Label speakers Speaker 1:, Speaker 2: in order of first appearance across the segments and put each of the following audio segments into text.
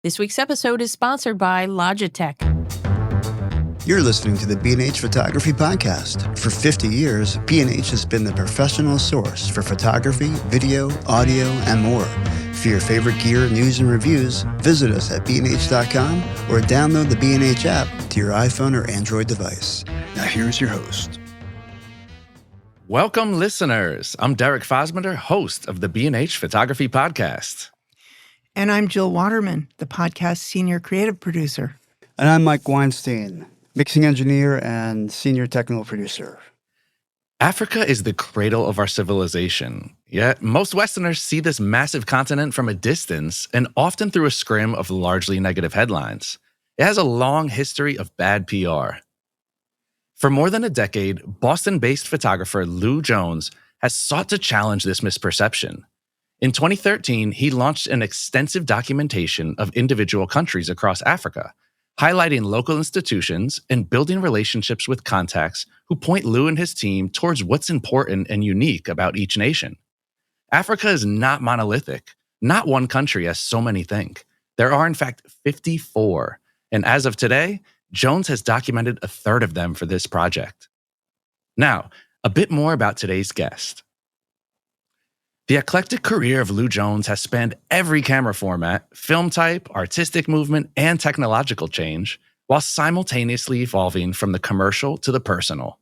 Speaker 1: This week's episode is sponsored by Logitech.
Speaker 2: You're listening to the B&H Photography Podcast. For 50 years, B&H has been the professional source for photography, video, audio, and more. For your favorite gear, news, and reviews, visit us at bnh.com or download the B&H app to your iPhone or Android device. Now here's your host.
Speaker 3: Welcome, listeners. I'm Derek Fosmender, host of the B&H Photography Podcast.
Speaker 4: And I'm Jill Waterman, the podcast senior creative producer.
Speaker 2: And I'm Mike Weinstein, mixing engineer and senior technical producer.
Speaker 3: Africa is the cradle of our civilization, yet most Westerners see this massive continent from a distance and often through a scrim of largely negative headlines. It has a long history of bad PR. For more than a decade, Boston-based photographer Lou Jones has sought to challenge this misperception. In 2013, he launched an extensive documentation of individual countries across Africa, highlighting local institutions and building relationships with contacts who point Lou and his team towards what's important and unique about each nation. Africa is not monolithic, not one country as so many think. There are in fact 54, and as of today, Jones has documented a third of them for this project. Now, a bit more about today's guest. The eclectic career of Lou Jones has spanned every camera format, film type, artistic movement, and technological change, while simultaneously evolving from the commercial to the personal.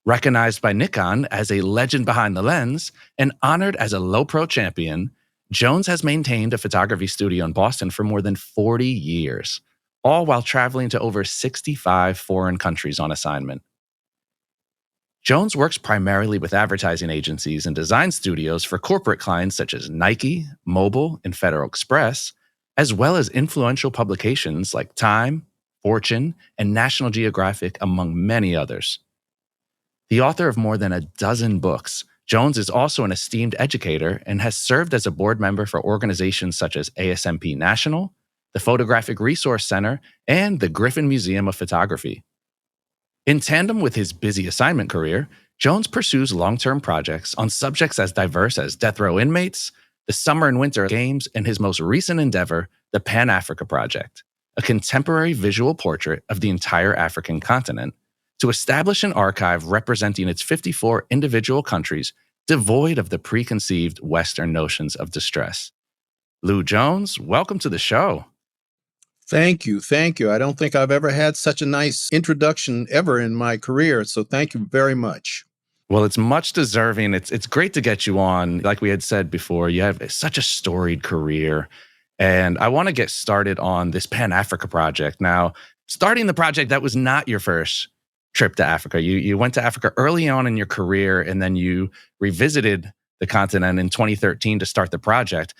Speaker 3: Recognized by Nikon as a legend behind the lens and honored as a low-pro champion, Jones has maintained a photography studio in Boston for more than 40 years, all while traveling to over 65 foreign countries on assignment. Jones works primarily with advertising agencies and design studios for corporate clients such as Nike, Mobil, and Federal Express, as well as influential publications like Time, Fortune, and National Geographic, among many others. The author of more than a dozen books, Jones is also an esteemed educator and has served as a board member for organizations such as ASMP National, the Photographic Resource Center, and the Griffin Museum of Photography. In tandem with his busy assignment career, Jones pursues long-term projects on subjects as diverse as death row inmates, the Summer and Winter Games, and his most recent endeavor, the panAFRICaproject, a contemporary visual portrait of the entire African continent, to establish an archive representing its 54 individual countries devoid of the preconceived Western notions of distress. Lou Jones, welcome to the show.
Speaker 5: Thank you. I don't think I've ever had such a nice introduction ever in my career, so thank you very much.
Speaker 3: Well, it's much deserving. It's great to get you on. Like we had said before, you have such a storied career, and I want to get started on this panAFRICA project. Now, starting the project, that was not your first trip to Africa. You went to Africa early on in your career, and then you revisited the continent in 2013 to start the project.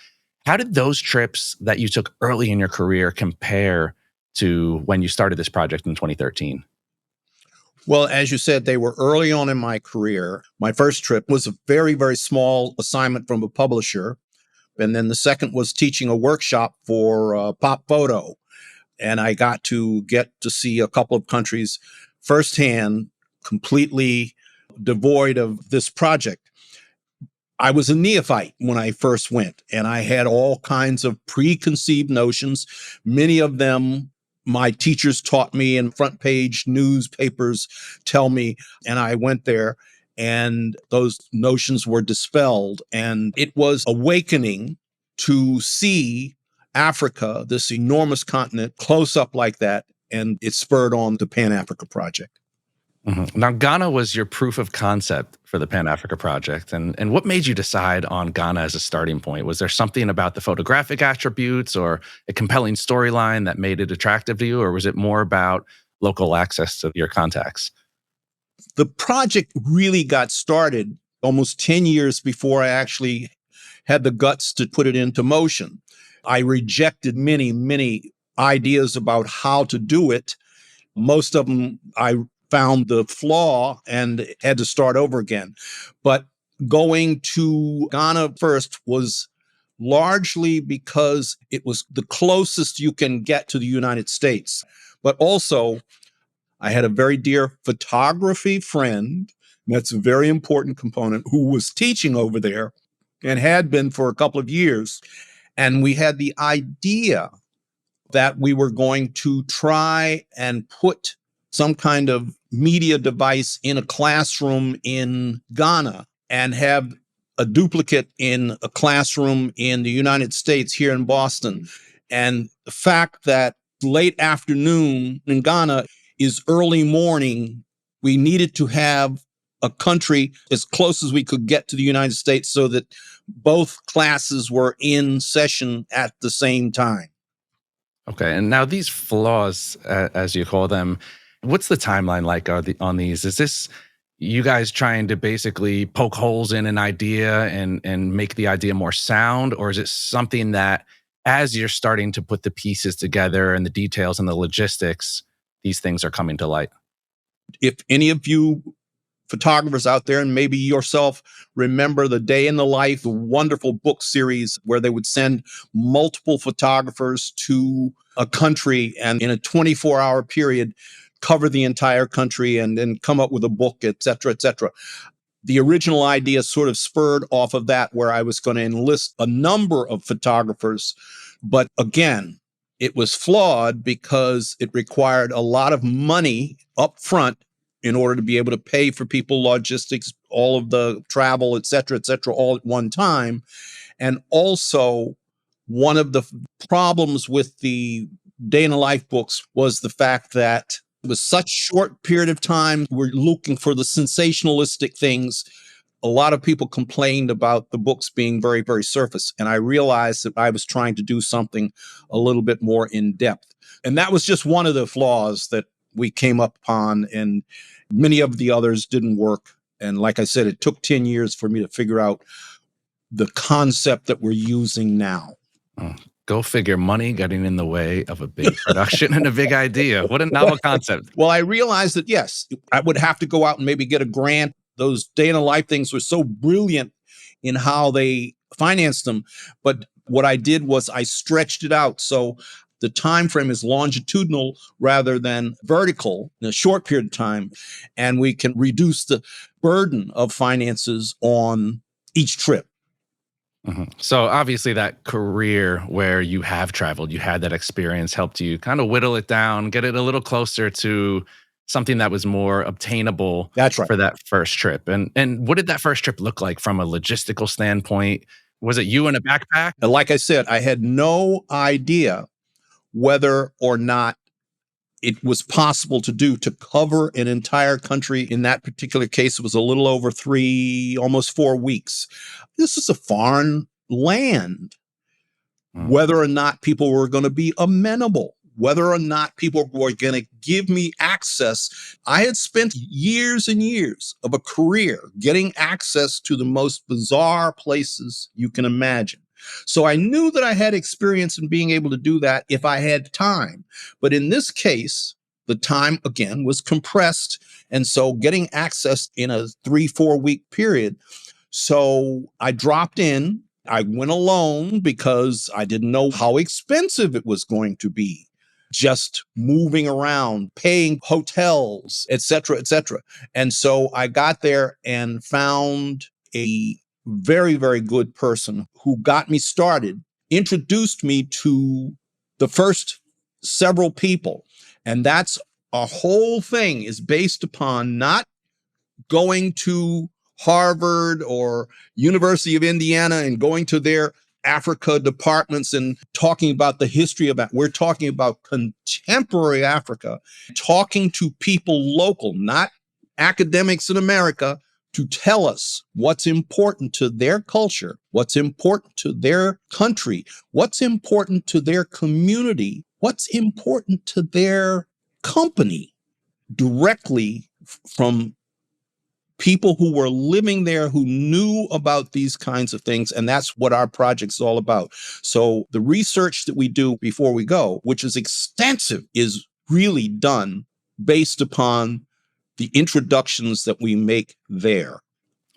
Speaker 3: How did those trips that you took early in your career compare to when you started this project in 2013?
Speaker 5: Well, as you said, they were early on in my career. My first trip was a very, very small assignment from a publisher. And then the second was teaching a workshop for Pop Photo. And I got to see a couple of countries firsthand, completely devoid of this project. I was a neophyte when I first went, and I had all kinds of preconceived notions. Many of them my teachers taught me, and front page newspapers tell me, and I went there, and those notions were dispelled. And it was awakening to see Africa, this enormous continent, close up like that, and it spurred on the panAFRICA project.
Speaker 3: Mm-hmm. Now, Ghana was your proof of concept for the panAFRICA project. And what made you decide on Ghana as a starting point? Was there something about the photographic attributes or a compelling storyline that made it attractive to you? Or was it more about local access to your contacts?
Speaker 5: The project really got started almost 10 years before I actually had the guts to put it into motion. I rejected many ideas about how to do it. Most of them I found the flaw and had to start over again. But going to Ghana first was largely because it was the closest you can get to the United States. But also, I had a very dear photography friend, and that's a very important component, who was teaching over there and had been for a couple of years. And we had the idea that we were going to try and put some kind of media device in a classroom in Ghana and have a duplicate in a classroom in the United States here in Boston. And the fact that late afternoon in Ghana is early morning, we needed to have a country as close as we could get to the United States so that both classes were in session at the same time.
Speaker 3: Okay. And now these flaws, as you call them, what's the timeline like on these? Is this you guys trying to basically poke holes in an idea and make the idea more sound? Or is it something that as you're starting to put the pieces together and the details and the logistics, these things are coming to light?
Speaker 5: If any of you photographers out there, and maybe yourself, remember the Day in the Life, the wonderful book series where they would send multiple photographers to a country and in a 24-hour period cover the entire country and then come up with a book, et cetera, et cetera. The original idea sort of spurred off of that, where I was going to enlist a number of photographers. But again, it was flawed because it required a lot of money up front in order to be able to pay for people, logistics, all of the travel, et cetera, all at one time. And also, one of the problems with the Day in the Life books was the fact that it was such short period of time. We're looking for the sensationalistic things. A lot of people complained about the books being very, very surface. And I realized that I was trying to do something a little bit more in depth. And that was just one of the flaws that we came up upon, and many of the others didn't work. And like I said, it took 10 years for me to figure out the concept that we're using now.
Speaker 3: Oh, go figure, money getting in the way of a big production and a big idea. What a novel concept.
Speaker 5: Well, I realized that, yes, I would have to go out and maybe get a grant. Those Day in the Life things were so brilliant in how they financed them. But what I did was I stretched it out. So the time frame is longitudinal rather than vertical in a short period of time. And we can reduce the burden of finances on each trip.
Speaker 3: Mm-hmm. So obviously that career where you have traveled, you had that experience, helped you kind of whittle it down, get it a little closer to something that was more obtainable.
Speaker 5: That's right.
Speaker 3: For that first trip. And what did that first trip look like from a logistical standpoint? Was it you in a backpack?
Speaker 5: And like I said, I had no idea whether or not it was possible to do to cover an entire country. In that particular case, it was a little over 3, almost 4 weeks. This is a foreign land. Whether or not people were going to be amenable, whether or not people were going to give me access. I had spent years and years of a career getting access to the most bizarre places you can imagine. So I knew that I had experience in being able to do that if I had time. But in this case, the time, again, was compressed. And so getting access in a 3-4 week period. So I dropped in. I went alone because I didn't know how expensive it was going to be. Just moving around, paying hotels, et cetera, et cetera. And so I got there and found a very, very good person who got me started, introduced me to the first several people. And that's our whole thing is based upon not going to Harvard or University of Indiana and going to their Africa departments and talking about the history of that. We're talking about contemporary Africa, talking to people local, not academics in America, to tell us what's important to their culture, what's important to their country, what's important to their community, what's important to their company, directly from people who were living there, who knew about these kinds of things. And that's what our project's all about. So the research that we do before we go, which is extensive, is really done based upon the introductions that we make there.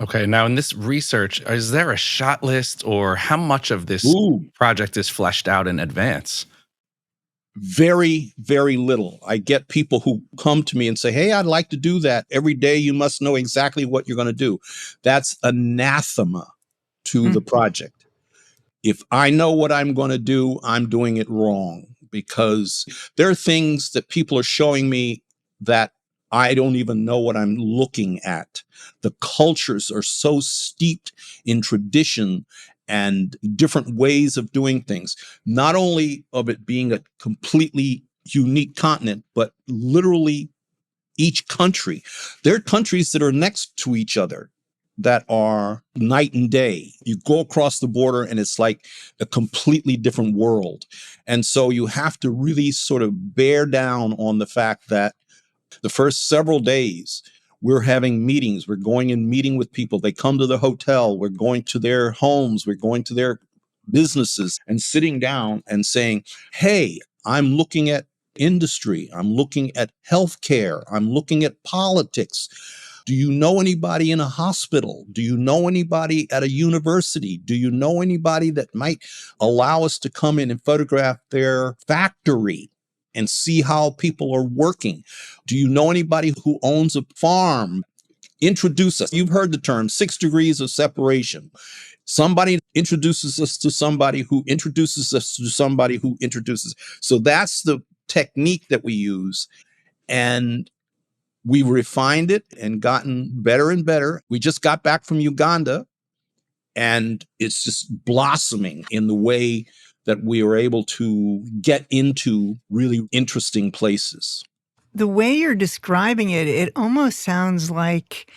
Speaker 3: Okay. Now, in this research, is there a shot list or how much of this project is fleshed out in advance?
Speaker 5: Very, very little. I get people who come to me and say, hey, I'd like to do that. Every day you must know exactly what you're going to do. That's anathema to the project. If I know what I'm going to do, I'm doing it wrong, because there are things that people are showing me that I don't even know what I'm looking at. The cultures are so steeped in tradition and different ways of doing things, not only of it being a completely unique continent, but literally each country. There are countries that are next to each other that are night and day. You go across the border and it's like a completely different world. And so you have to really sort of bear down on the fact that the first several days, we're having meetings. We're going and meeting with people. They come to the hotel. We're going to their homes. We're going to their businesses and sitting down and saying, hey, I'm looking at industry. I'm looking at healthcare. I'm looking at politics. Do you know anybody in a hospital? Do you know anybody at a university? Do you know anybody that might allow us to come in and photograph their factory and see how people are working? Do you know anybody who owns a farm? Introduce us. You've heard the term 6 degrees of separation. Somebody introduces us to somebody who introduces us to somebody who introduces. So that's the technique that we use. And we refined it and gotten better and better. We just got back from Uganda, and it's just blossoming in the way that we were able to get into really interesting places.
Speaker 4: The way you're describing it, it almost sounds like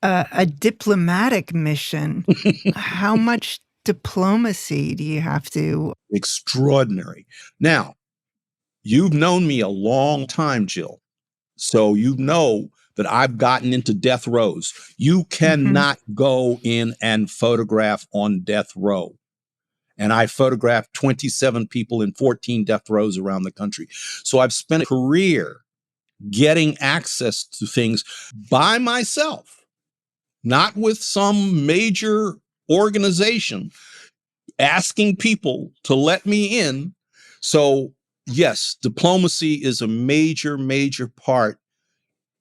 Speaker 4: a diplomatic mission. How much diplomacy do you have to?
Speaker 5: Extraordinary. Now, you've known me a long time, Jill. So you know that I've gotten into death rows. You cannot go in and photograph on death row. And I photographed 27 people in 14 death rows around the country. So I've spent a career getting access to things by myself, not with some major organization asking people to let me in. So yes, diplomacy is a major, major part.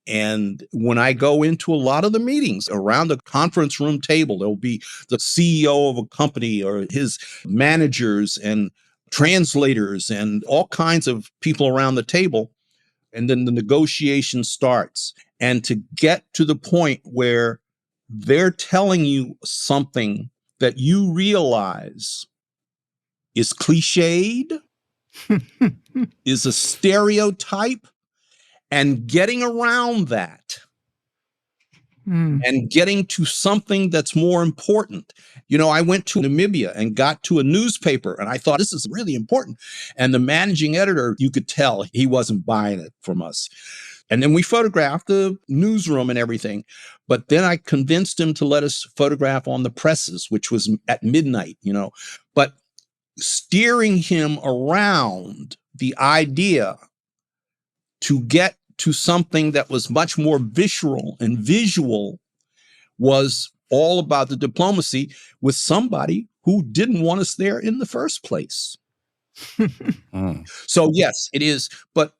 Speaker 5: And when I go into a lot of the meetings around the conference room table, there'll be the CEO of a company or his managers and translators and all kinds of people around the table. And then the negotiation starts. And to get to the point where they're telling you something that you realize is cliched, is a stereotype, and getting around that and getting to something that's more important. You know, I went to Namibia and got to a newspaper and I thought, this is really important. And the managing editor, you could tell he wasn't buying it from us. And then we photographed the newsroom and everything. But then I convinced him to let us photograph on the presses, which was at midnight, you know. But steering him around the idea to get to something that was much more visceral and visual was all about the diplomacy with somebody who didn't want us there in the first place. So yes, it is. But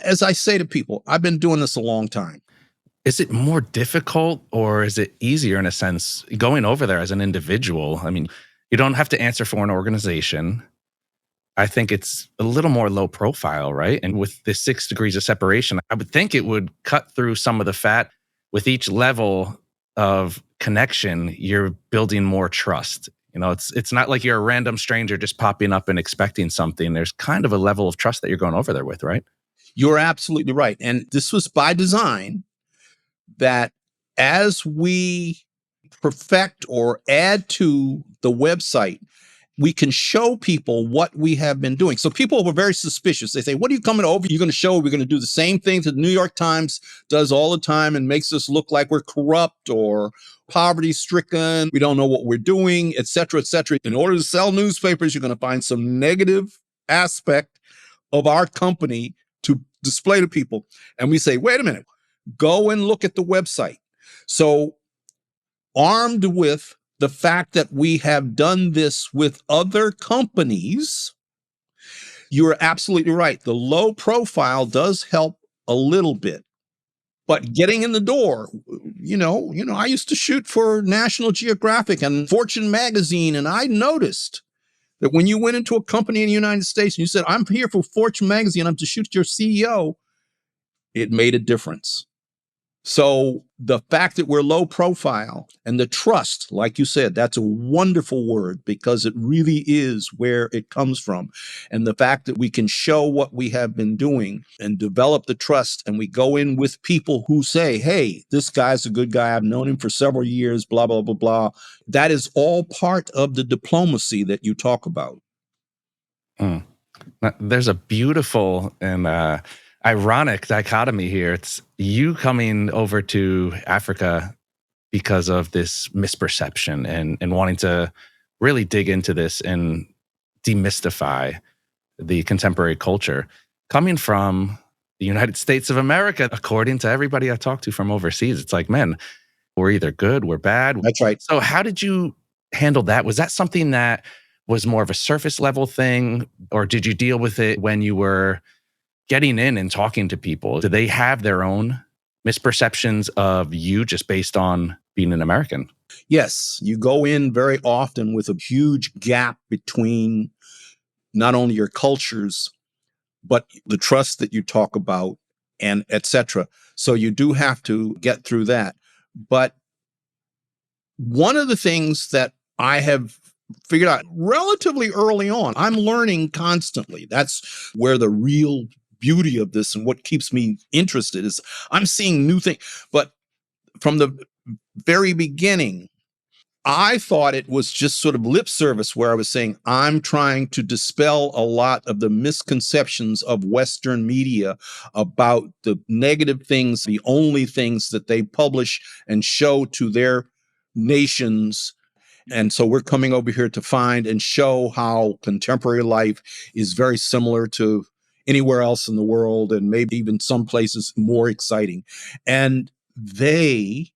Speaker 5: as I say to people, I've been doing this a long time.
Speaker 3: Is it more difficult or is it easier in a sense going over there as an individual? I mean, you don't have to answer for an organization. I think it's a little more low profile, right? And with the 6 degrees of separation, I would think it would cut through some of the fat. With each level of connection, you're building more trust. You know, it's not like you're a random stranger just popping up and expecting something. There's kind of a level of trust that you're going over there with, right?
Speaker 5: You're absolutely right. And this was by design, that as we perfect or add to the website, we can show people what we have been doing. So people were very suspicious. They say, what are you coming over? You're going to show we're going to do the same thing that the New York Times does all the time and makes us look like we're corrupt or poverty stricken. We don't know what we're doing, et cetera, et cetera. In order to sell newspapers, you're going to find some negative aspect of our company to display to people. And we say, wait a minute, go and look at the website. So armed with the fact that we have done this with other companies, you're absolutely right. The low profile does help a little bit, but getting in the door, you know, I used to shoot for National Geographic and Fortune magazine, and I noticed that when you went into a company in the United States and you said, I'm here for Fortune magazine, I'm to shoot your CEO, it made a difference. So the fact that we're low profile and the trust, like you said, that's a wonderful word because it really is where it comes from. And the fact that we can show what we have been doing and develop the trust, and we go in with people who say, hey, this guy's a good guy. I've known him for several years, blah, blah, blah, blah. That is all part of the diplomacy that you talk about.
Speaker 3: Mm. Now, there's a beautiful and ironic dichotomy here. It's you coming over to Africa because of this misperception and wanting to really dig into this and demystify the contemporary culture. Coming from the United States of America, according to everybody I talk to from overseas, it's like, man, we're either good, we're bad.
Speaker 5: That's right.
Speaker 3: So how did you handle that? Was that something that was more of a surface level thing, or did you deal with it when you were getting in and talking to people? Do they have their own misperceptions of you just based on being an American?
Speaker 5: Yes, you go in very often with a huge gap between not only your cultures, but the trust that you talk about and et cetera. So you do have to get through that. But one of the things that I have figured out relatively early on, I'm learning constantly. That's where the real beauty of this and what keeps me interested is I'm seeing new things. But from the very beginning, I thought it was just sort of lip service where I was saying, I'm trying to dispel a lot of the misconceptions of Western media about the negative things, the only things that they publish and show to their nations. And so we're coming over here to find and show how contemporary life is very similar to anywhere else in the world, and maybe even some places more exciting. And the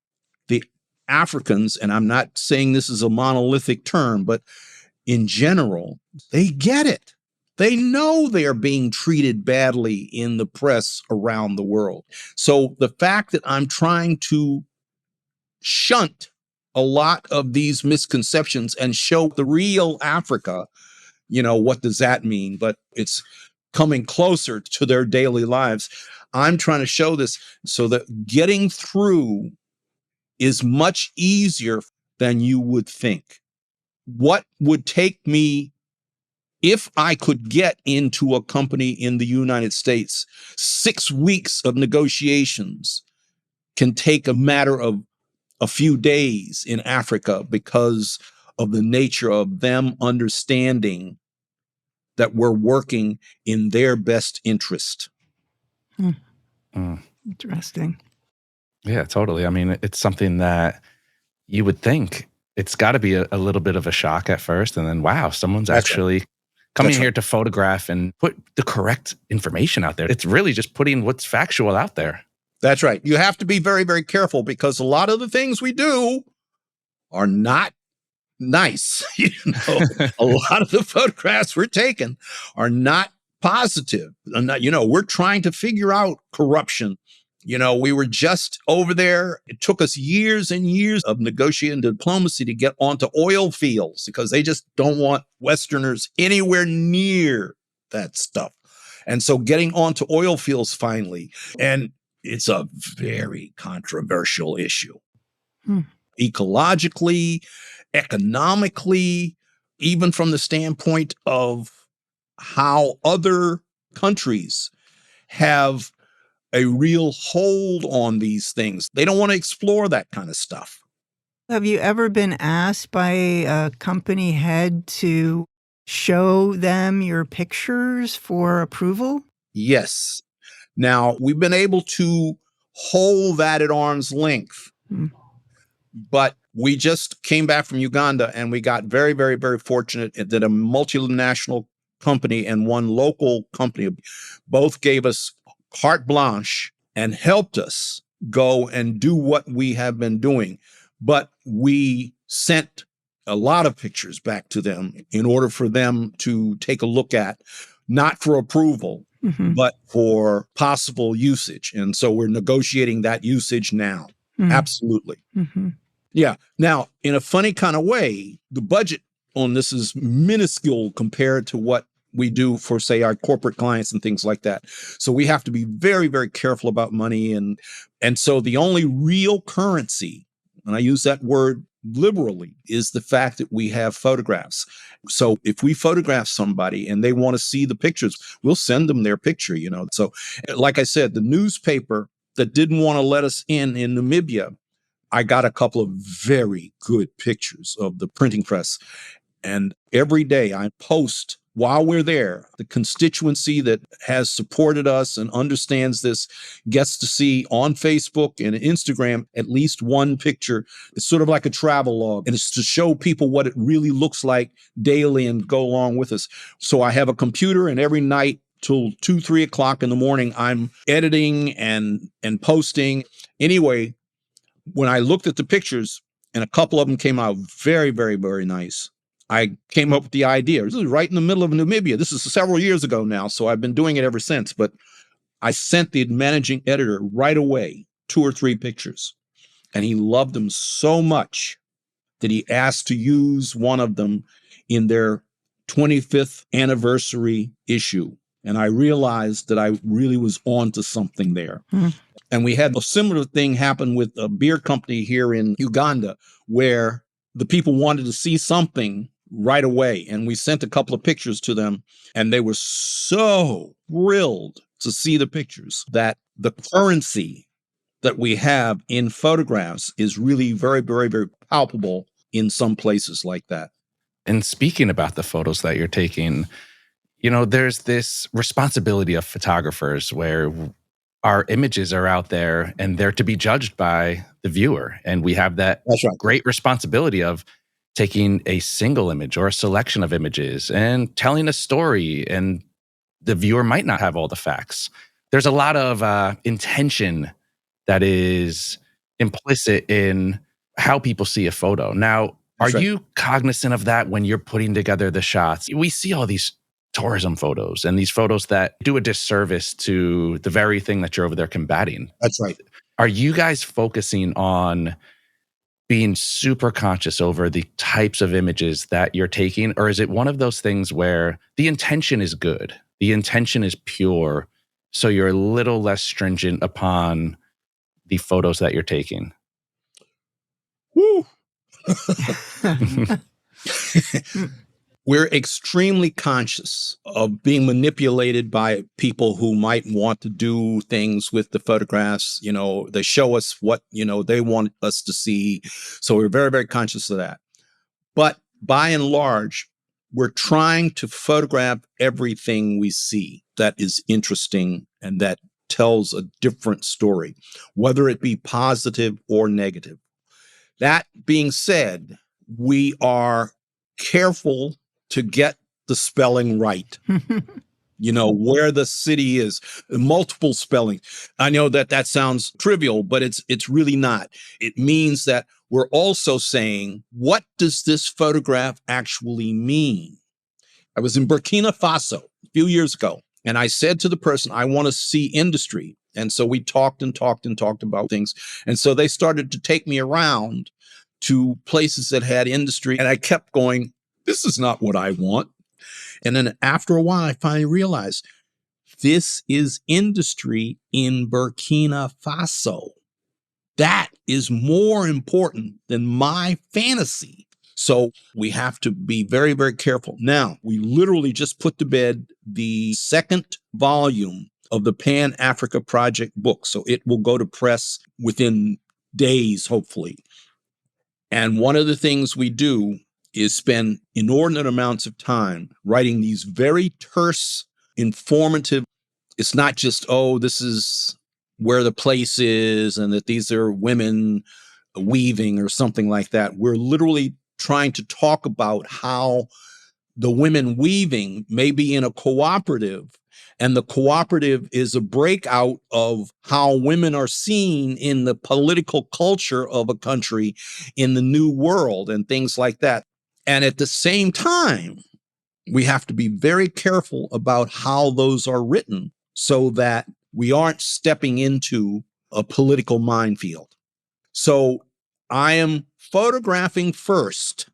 Speaker 5: Africans, and I'm not saying this is a monolithic term, but in general, they get it. They know they are being treated badly in the press around the world. So the fact that I'm trying to shunt a lot of these misconceptions and show the real Africa, what does that mean? But it's coming closer to their daily lives. I'm trying to show this so that getting through is much easier than you would think. What would take me, if I could get into a company in the United States, 6 weeks of negotiations can take a matter of a few days in Africa because of the nature of them understanding that we're working in their best interest.
Speaker 4: Interesting.
Speaker 3: Yeah, totally. I mean, it's something that you would think it's got to be a little bit of a shock at first. And then, wow, someone's
Speaker 5: That's
Speaker 3: actually coming
Speaker 5: That's
Speaker 3: here
Speaker 5: right.
Speaker 3: to photograph and put the correct information out there. It's really just putting what's factual out there.
Speaker 5: That's right. You have to be very, very careful because a lot of the things we do are not nice. A lot of the photographs we're taking are not positive. We're trying to figure out corruption. We were just over there. It took us years and years of negotiating diplomacy to get onto oil fields because they just don't want Westerners anywhere near that stuff. And so getting onto oil fields finally, and it's a very controversial issue. Ecologically, economically, even from the standpoint of how other countries have a real hold on these things. They don't want to explore that kind of stuff.
Speaker 4: Have you ever been asked by a company head to show them your pictures for approval?
Speaker 5: Yes. Now, we've been able to hold that at arm's length, but we just came back from Uganda and we got very, very, very fortunate that a multinational company and one local company both gave us carte blanche and helped us go and do what we have been doing. But we sent a lot of pictures back to them in order for them to take a look at, not for approval, but for possible usage. And so we're negotiating that usage now. Absolutely. Yeah. Now, in a funny kind of way, the budget on this is minuscule compared to what we do for, say, our corporate clients and things like that. So we have to be very, very careful about money. And so the only real currency, and I use that word liberally, is the fact that we have photographs. So if we photograph somebody and they want to see the pictures, we'll send them their picture, you know. So like I said, the newspaper that didn't want to let us in Namibia, I got a couple of very good pictures of the printing press. And every day I post while we're there, the constituency that has supported us and understands this gets to see on Facebook and Instagram at least one picture. It's sort of like a travel log, and it's to show people what it really looks like daily and go along with us. So I have a computer, and every night till 2, 3 o'clock in the morning, I'm editing and posting. Anyway, when I looked at the pictures, and a couple of them came out very, very, very nice, I came up with the idea. This is right in the middle of Namibia. This is several years ago now, so I've been doing it ever since. But I sent the managing editor right away 2 or 3 pictures, and he loved them so much that he asked to use one of them in their 25th anniversary issue. And I realized that I really was onto something there. And we had a similar thing happen with a beer company here in Uganda, where the people wanted to see something right away. And we sent a couple of pictures to them, and they were so thrilled to see the pictures that the currency that we have in photographs is really very, very, very palpable in some places like that.
Speaker 3: And speaking about the photos that you're taking, you know, there's this responsibility of photographers where our images are out there and they're to be judged by the viewer. And we have that
Speaker 5: That's right.
Speaker 3: great responsibility of taking a single image or a selection of images and telling a story. And the viewer might not have all the facts. There's a lot of intention that is implicit in how people see a photo. Now,
Speaker 5: That's
Speaker 3: are
Speaker 5: right.
Speaker 3: you cognizant of that when you're putting together the shots? We see all these tourism photos and these photos that do a disservice to the very thing that you're over there combating.
Speaker 5: That's right.
Speaker 3: Are you guys focusing on being super conscious over the types of images that you're taking? Or is it one of those things where the intention is good, the intention is pure, so you're a little less stringent upon the photos that you're taking?
Speaker 5: Woo. We're extremely conscious of being manipulated by people who might want to do things with the photographs. You know, they show us what, you know, they want us to see. So we're very, very conscious of that. But by and large, we're trying to photograph everything we see that is interesting and that tells a different story, whether it be positive or negative. That being said, we are careful to get the spelling right. You know, where the city is, multiple spellings. I know that sounds trivial, but it's really not. It means that we're also saying, what does this photograph actually mean? I was in Burkina Faso a few years ago, and I said to the person, I want to see industry. And so we talked about things. And so they started to take me around to places that had industry. And I kept going, this is not what I want. And then after a while, I finally realized this is industry in Burkina Faso. That is more important than my fantasy. So we have to be very, very careful. Now, we literally just put to bed the 2nd volume of the panAFRICaproject book. So it will go to press within days, hopefully. And one of the things we do is spend inordinate amounts of time writing these very terse, informative. It's not just, oh, this is where the place is and that these are women weaving or something like that. We're literally trying to talk about how the women weaving may be in a cooperative, and the cooperative is a breakout of how women are seen in the political culture of a country in the new world and things like that. And at the same time, we have to be very careful about how those are written so that we aren't stepping into a political minefield. So I am photographing first,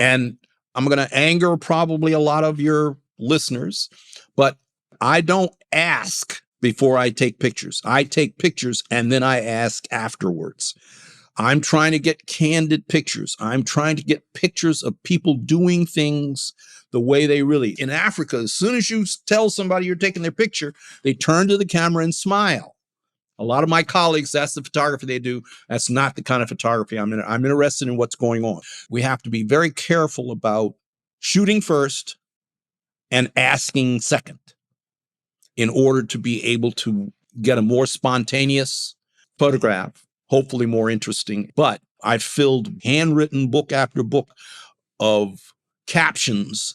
Speaker 5: And I'm going to anger probably a lot of your listeners, but I don't ask before I take pictures. I take pictures and then I ask afterwards. I'm trying to get candid pictures. I'm trying to get pictures of people doing things the way they really. In Africa, as soon as you tell somebody you're taking their picture, they turn to the camera and smile. A lot of my colleagues, that's the photography they do. That's not the kind of photography I'm interested in what's going on. We have to be very careful about shooting first and asking second in order to be able to get a more spontaneous photograph, hopefully more interesting. But I've filled handwritten book after book of captions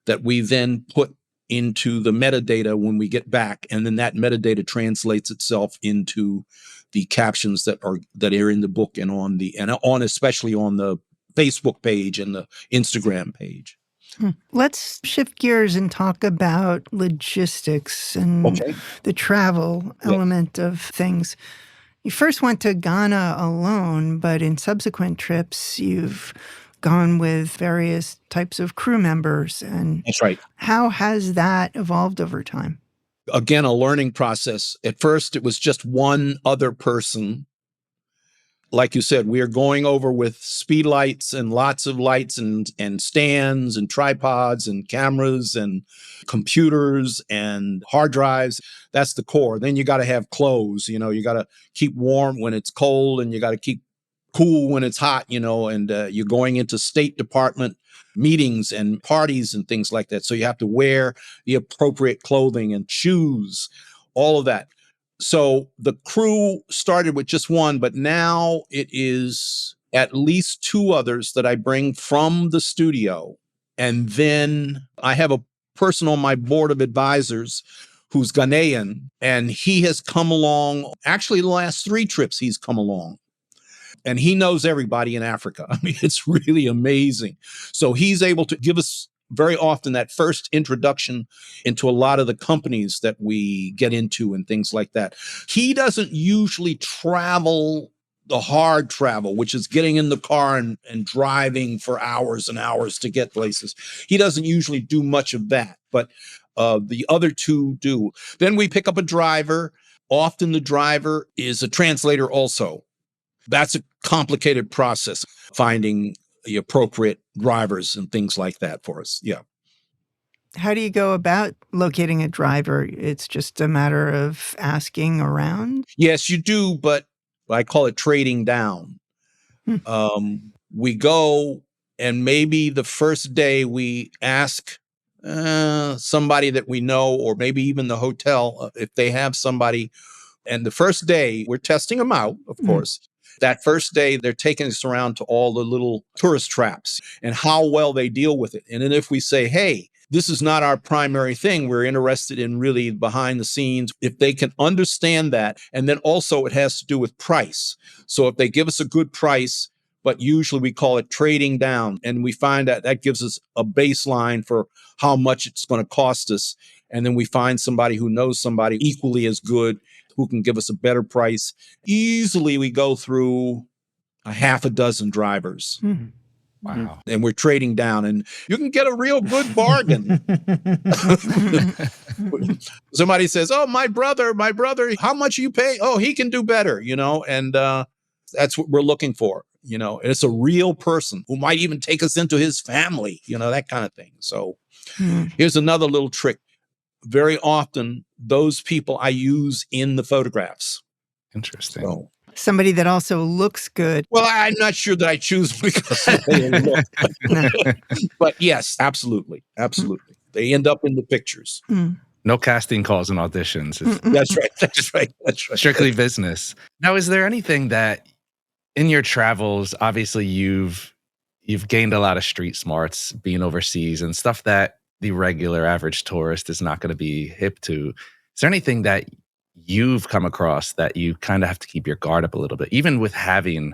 Speaker 5: that we then put into the metadata when we get back, and then that metadata translates itself into the captions that are in the book and on especially on the Facebook page and the Instagram page.
Speaker 4: Let's shift gears and talk about logistics and the travel element of things. You first went to Ghana alone, but in subsequent trips, you've gone with various types of crew members. And
Speaker 5: that's right.
Speaker 4: How has that evolved over time?
Speaker 5: Again, a learning process. At first, it was just one other person. Like you said, we are going over with Speedlights and lots of lights and stands and tripods and cameras and computers and hard drives. That's the core. Then you got to have clothes. You got to keep warm when it's cold, and you got to keep cool when it's hot, and you're going into State Department meetings and parties and things like that. So you have to wear the appropriate clothing and shoes, all of that. So the crew started with just one, but now it is at least two others that I bring from the studio. And then I have a person on my board of advisors who's Ghanaian, and he has come along. Actually, the last 3 trips he's come along. And he knows everybody in Africa. I mean, it's really amazing. So he's able to give us very often that first introduction into a lot of the companies that we get into and things like that. He doesn't usually travel the hard travel, which is getting in the car and driving for hours and hours to get places. He doesn't usually do much of that, but the other two do. Then we pick up a driver. Often the driver is a translator also. That's a complicated process, finding the appropriate drivers and things like that for us. Yeah.
Speaker 4: How do you go about locating a driver? It's just a matter of asking around?
Speaker 5: Yes, you do, but I call it trading down. We go, and maybe the first day we ask somebody that we know, or maybe even the hotel, if they have somebody. And the first day, we're testing them out, of course. That first day, they're taking us around to all the little tourist traps and how well they deal with it. And then if we say, hey, this is not our primary thing, we're interested in really behind the scenes, if they can understand that. And then also it has to do with price. So if they give us a good price, but usually we call it trading down, and we find that gives us a baseline for how much it's going to cost us. And then we find somebody who knows somebody equally as good who can give us a better price. Easily we go through a half a dozen drivers.
Speaker 3: Wow.
Speaker 5: And we're trading down, and you can get a real good bargain. Somebody says, oh, my brother, how much you pay? Oh, he can do better, and that's what we're looking for, and it's a real person who might even take us into his family, that kind of thing. So here's another little trick. Very often, those people I use in the photographs.
Speaker 3: Interesting.
Speaker 5: So,
Speaker 4: somebody that also looks good.
Speaker 5: Well, I'm not sure that I choose because they look. But yes, absolutely. Absolutely. They end up in the pictures.
Speaker 3: No casting calls and auditions.
Speaker 5: That's right.
Speaker 3: Strictly business. Now, is there anything that in your travels, obviously you've gained a lot of street smarts being overseas and stuff that the regular average tourist is not going to be hip to. Is there anything that you've come across that you kind of have to keep your guard up a little bit, even with having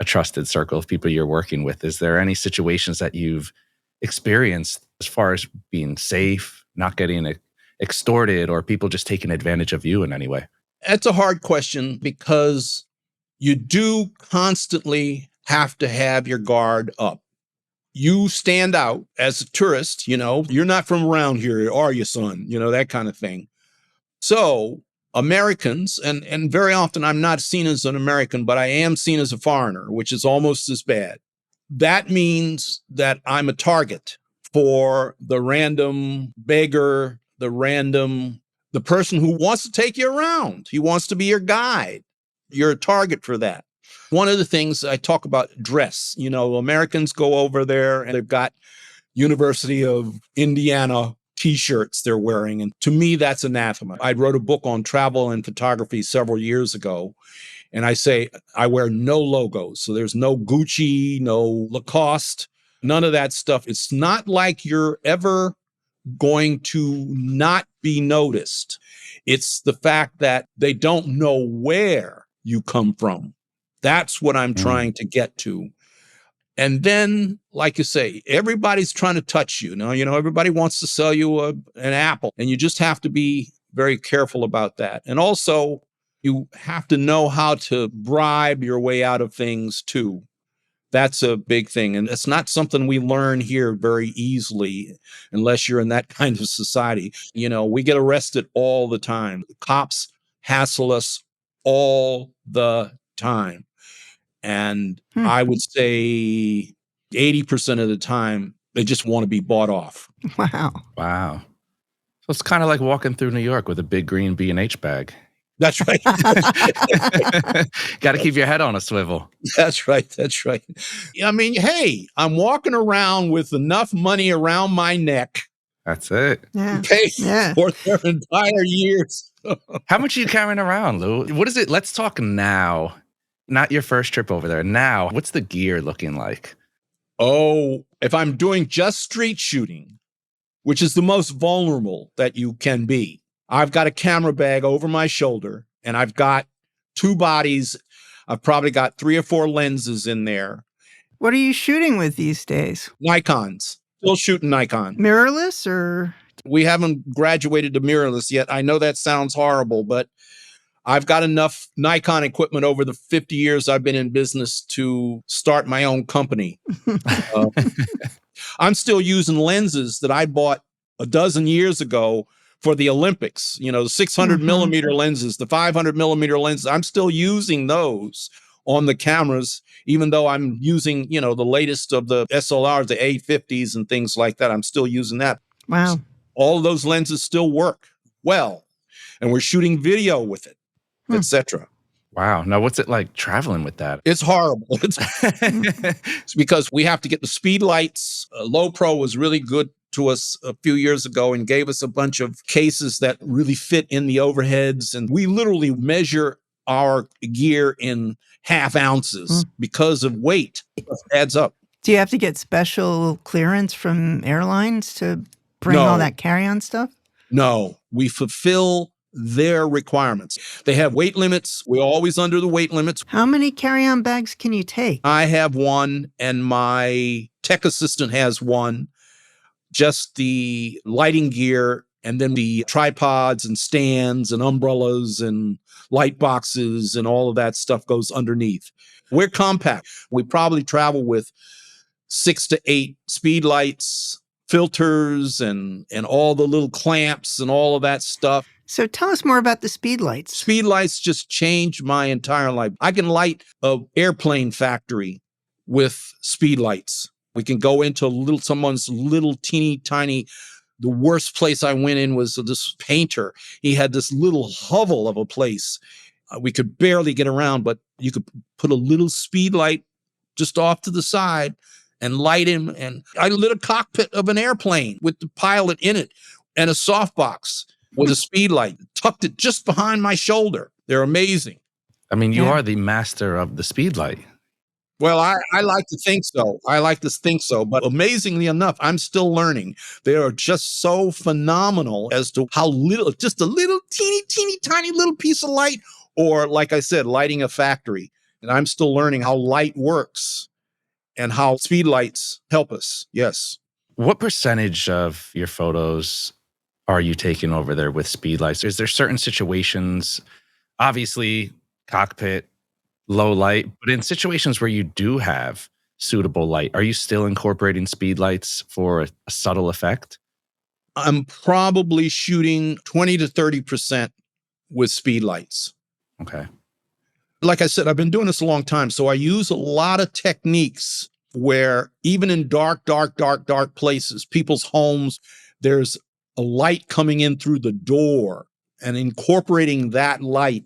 Speaker 3: a trusted circle of people you're working with? Is there any situations that you've experienced as far as being safe, not getting extorted, or people just taking advantage of you in any way?
Speaker 5: That's a hard question because you do constantly have to have your guard up. you stand out as a tourist, you're not from around here, are you, son? That kind of thing. So Americans, and very often I'm not seen as an American, but I am seen as a foreigner, which is almost as bad. That means that I'm a target for the random beggar, the person who wants to take you around. He wants to be your guide. You're a target for that. One of the things I talk about, dress. Americans go over there and they've got University of Indiana T-shirts they're wearing. And to me, that's anathema. I wrote a book on travel and photography several years ago. And I say, I wear no logos. So there's no Gucci, no Lacoste, none of that stuff. It's not like you're ever going to not be noticed. It's the fact that they don't know where you come from. That's what I'm trying to get to. And then, like you say, everybody's trying to touch you. Now, everybody wants to sell you an apple, and you just have to be very careful about that. And also, you have to know how to bribe your way out of things too. That's a big thing. And it's not something we learn here very easily unless you're in that kind of society. We get arrested all the time. Cops hassle us all the time. And I would say 80% of the time, they just want to be bought off.
Speaker 3: Wow. So it's kind of like walking through New York with a big green B&H bag.
Speaker 5: That's right.
Speaker 3: Got to keep your head on a swivel.
Speaker 5: That's right. I mean, hey, I'm walking around with enough money around my neck.
Speaker 3: That's it.
Speaker 4: Yeah.
Speaker 5: Pay for their entire years.
Speaker 3: How much are you carrying around, Lou? What is it? Let's talk now. Not your first trip over there. Now, what's the gear looking like?
Speaker 5: Oh, if I'm doing just street shooting, which is the most vulnerable that you can be, I've got a camera bag over my shoulder and I've got 2 bodies. I've probably got 3 or 4 lenses in there.
Speaker 4: What are you shooting with these days?
Speaker 5: Nikons. Still shooting Nikon.
Speaker 4: Mirrorless or?
Speaker 5: We haven't graduated to mirrorless yet. I know that sounds horrible, but I've got enough Nikon equipment over the 50 years I've been in business to start my own company. I'm still using lenses that I bought a dozen years ago for the Olympics, the 600 millimeter lenses, the 500 millimeter lenses. I'm still using those on the cameras, even though I'm using, the latest of the SLRs, the A50s and things like that. I'm still using that.
Speaker 4: Wow.
Speaker 5: All of those lenses still work well. And we're shooting video with it, etc.
Speaker 3: Wow. Now, what's it like traveling with that?
Speaker 5: It's horrible. It's because we have to get the Speedlights. Low Pro was really good to us a few years ago and gave us a bunch of cases that really fit in the overheads. And we literally measure our gear in half ounces because of weight. It adds up.
Speaker 4: Do you have to get special clearance from airlines to bring all that carry-on stuff?
Speaker 5: No, we fulfill their requirements. They have weight limits. We're always under the weight limits.
Speaker 4: How many carry-on bags can you take?
Speaker 5: I have one and my tech assistant has one. Just the lighting gear and then the tripods and stands and umbrellas and light boxes and all of that stuff goes underneath. We're compact. We probably travel with 6 to 8 Speedlights, filters, and all the little clamps and all of that stuff.
Speaker 4: So tell us more about the Speedlights.
Speaker 5: Speedlights just changed my entire life. I can light an airplane factory with Speedlights. We can go into someone's little teeny tiny. The worst place I went in was this painter. He had this little hovel of a place. We could barely get around, but you could put a little Speedlight just off to the side and light him. And I lit a cockpit of an airplane with the pilot in it and a softbox with a Speedlight, tucked it just behind my shoulder. They're amazing.
Speaker 3: I mean, you are the master of the Speedlight.
Speaker 5: Well, I like to think so. But amazingly enough, I'm still learning. They are just so phenomenal as to how little, just a little teeny tiny little piece of light, or like I said, lighting a factory. And I'm still learning how light works and how Speedlights help us. Yes.
Speaker 3: What percentage of your photos are you taking over there with Speedlights? Is there certain situations, obviously cockpit, low light, but in situations where you do have suitable light? Are you still incorporating speedlights for a subtle effect?
Speaker 5: I'm probably shooting 20 to 30% with speedlights.
Speaker 3: Okay.
Speaker 5: Like I said, I've been doing this a long time, so I use a lot of techniques where even in dark places, people's homes, there's a light coming in through the door, and incorporating that light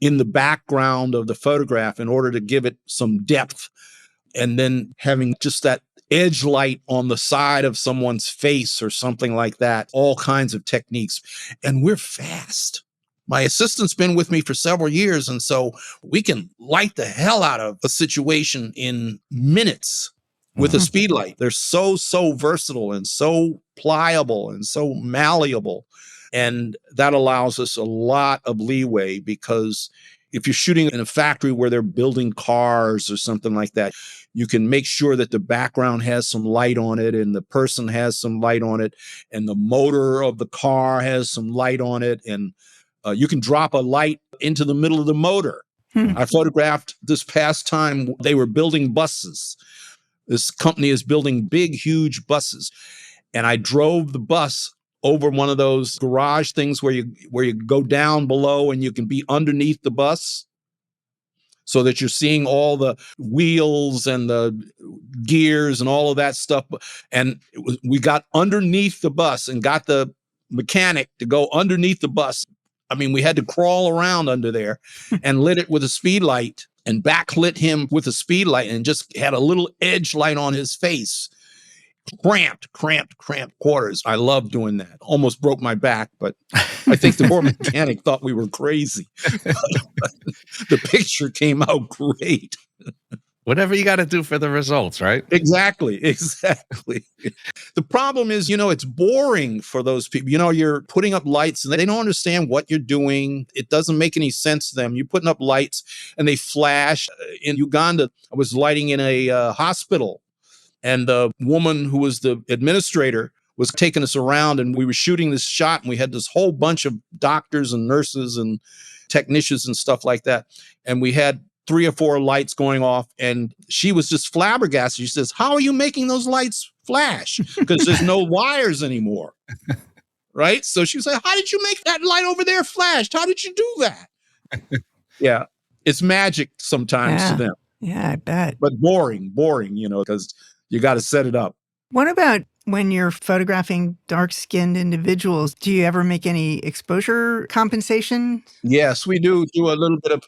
Speaker 5: in the background of the photograph in order to give it some depth, and then having just that edge light on the side of someone's face or something like that, all kinds of techniques. And we're fast. My assistant's been with me for several years, and so we can light the hell out of a situation in minutes with a speed light. They're so versatile and so pliable and so malleable. And that allows us a lot of leeway, because if you're shooting in a factory where they're building cars or something like that, you can make sure that the background has some light on it and the person has some light on it and the motor of the car has some light on it. And you can drop a light into the middle of the motor. I photographed this past time, they were building buses. This company is building big, huge buses. And I drove the bus over one of those garage things where you go down below and you can be underneath the bus, so that you're seeing all the wheels and the gears and all of that stuff. And we got underneath the bus and got the mechanic to go underneath the bus. I mean, we had to crawl around under there and lit it with a speed light and backlit him with a speed light and just had a little edge light on his face. Cramped quarters. I love doing that. Almost broke my back, but I think the poor mechanic thought we were crazy. The picture came out great.
Speaker 3: Whatever you got to do for the results, right?
Speaker 5: Exactly. The problem is, it's boring for those people. You're putting up lights and they don't understand what you're doing. It doesn't make any sense to them. You're putting up lights and they flash. In Uganda, I was lighting in a hospital. And the woman who was the administrator was taking us around, and we were shooting this shot, and we had this whole bunch of doctors and nurses and technicians and stuff like that. And we had 3 or 4 lights going off, and she was just flabbergasted. She says, "How are you making those lights flash? Because there's no wires anymore." Right? So she was like, "How did you make that light over there flash? How did you do that?" Yeah. It's magic sometimes to them.
Speaker 4: Yeah, I bet.
Speaker 5: But boring, because you got to set it up.
Speaker 4: What about when you're photographing dark-skinned individuals? Do you ever make any exposure compensation?
Speaker 5: Yes, we do a little bit of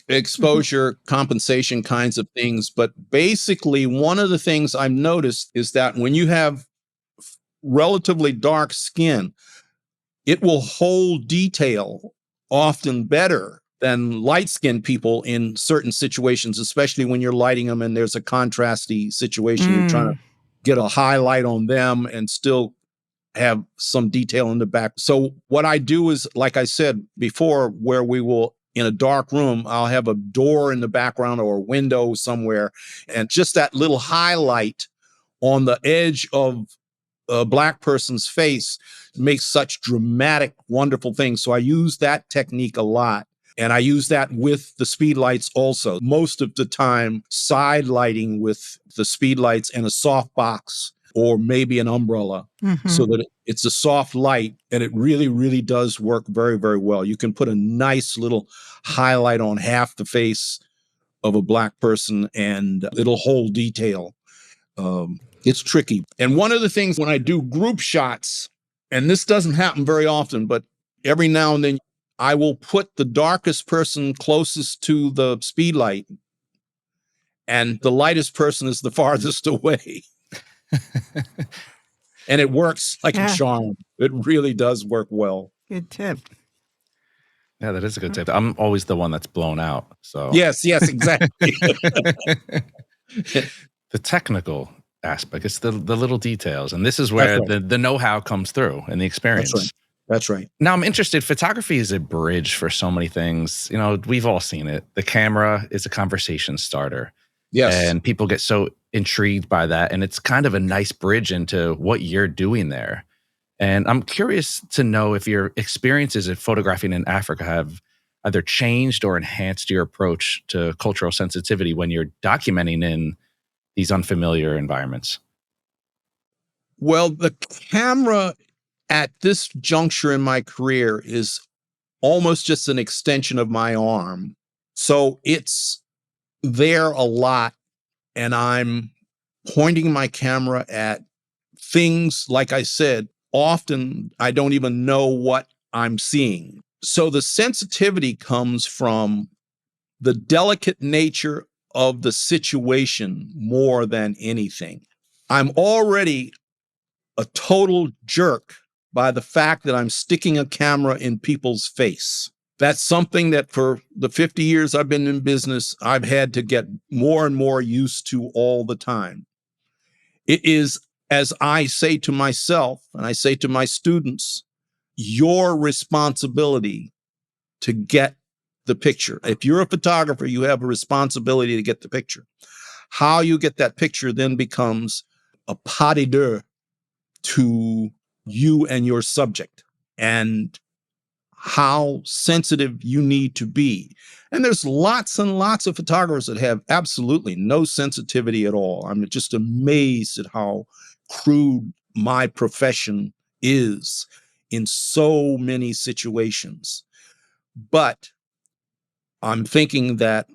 Speaker 5: exposure compensation kinds of things. But basically, one of the things I've noticed is that when you have relatively dark skin, it will hold detail often better than light-skinned people in certain situations, especially when you're lighting them and there's a contrasty situation. You're trying to get a highlight on them and still have some detail in the back. So what I do is, like I said before, where we will, in a dark room, I'll have a door in the background or a window somewhere, and just that little highlight on the edge of a Black person's face makes such dramatic, wonderful things. So I use that technique a lot. And I use that with the speedlights also. Most of the time, side lighting with the speedlights and a soft box or maybe an umbrella, so that it's a soft light, and it really, really does work very, very well. You can put a nice little highlight on half the face of a Black person and it'll hold detail. It's tricky. And one of the things when I do group shots, and this doesn't happen very often, but every now and then, I will put the darkest person closest to the speedlight, and the lightest person is the farthest away. And it works like a charm. It really does work well.
Speaker 4: Good tip.
Speaker 3: Yeah, that is a good tip. I'm always the one that's blown out. So
Speaker 5: Yes, exactly.
Speaker 3: The technical aspect, it's the little details. And this is where the know-how comes through and the experience.
Speaker 5: That's right.
Speaker 3: Now, I'm interested. Photography is a bridge for so many things. We've all seen it. The camera is a conversation starter.
Speaker 5: Yes.
Speaker 3: And people get so intrigued by that. And it's kind of a nice bridge into what you're doing there. And I'm curious to know if your experiences of photographing in Africa have either changed or enhanced your approach to cultural sensitivity when you're documenting in these unfamiliar environments?
Speaker 5: Well, the camera at this juncture in my career is almost just an extension of my arm. So it's there a lot, and I'm pointing my camera at things, like I said, often I don't even know what I'm seeing. So the sensitivity comes from the delicate nature of the situation more than anything. I'm already a total jerk by the fact that I'm sticking a camera in people's face. That's something that for the 50 years I've been in business, I've had to get more and more used to all the time. It is, as I say to myself and I say to my students, your responsibility to get the picture. If you're a photographer, you have a responsibility to get the picture. How you get that picture then becomes a pas de deux to you and your subject, and how sensitive you need to be. And there's lots and lots of photographers that have absolutely no sensitivity at all. I'm just amazed at how crude my profession is in so many situations. But I'm thinking that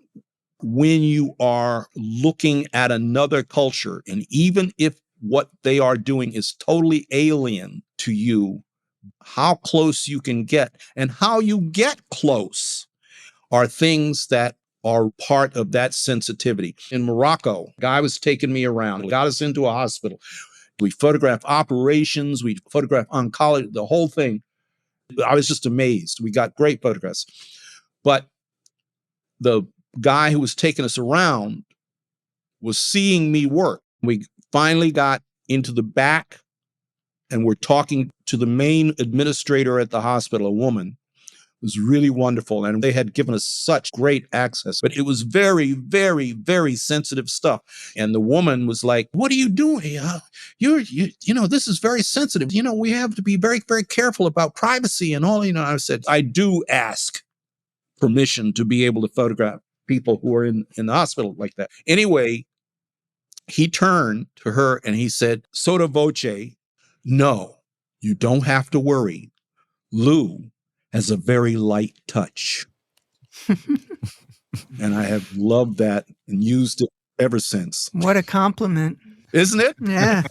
Speaker 5: when you are looking at another culture, and even if what they are doing is totally alien to you, how close you can get and how you get close are things that are part of that sensitivity. In Morocco, a guy was taking me around, got us into a hospital. We photographed operations, we photographed oncology, the whole thing. I was just amazed. We got great photographs. But the guy who was taking us around was seeing me work. We finally got into the back and we're talking to the main administrator at the hospital, a woman. It was really wonderful. And they had given us such great access, but it was very, very, very sensitive stuff. And the woman was like, "What are you doing? This is very sensitive. We have to be very, very careful about privacy and all." I said, I do ask permission to be able to photograph people who are in the hospital like that. Anyway, he turned to her and he said, sotto voce, "No, you don't have to worry. Lou has a very light touch." And I have loved that and used it ever since.
Speaker 4: What a compliment.
Speaker 5: Isn't it?
Speaker 4: Yeah.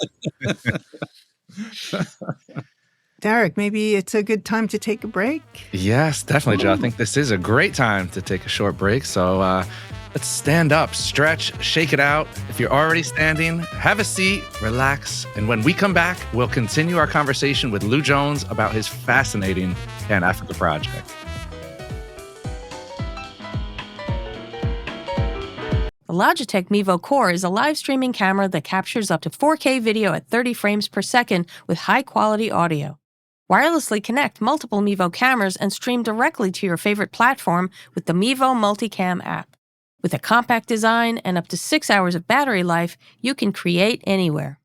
Speaker 4: Derek, maybe it's a good time to take a break.
Speaker 3: Yes, definitely, Joe. I think this is a great time to take a short break. So let's stand up, stretch, shake it out. If you're already standing, have a seat, relax. And when we come back, we'll continue our conversation with Lou Jones about his fascinating Pan-Africa project.
Speaker 1: The Logitech Mevo Core is a live streaming camera that captures up to 4K video at 30 frames per second with high-quality audio. Wirelessly connect multiple Mevo cameras and stream directly to your favorite platform with the Mevo Multicam app. With a compact design and up to 6 hours of battery life, you can create anywhere.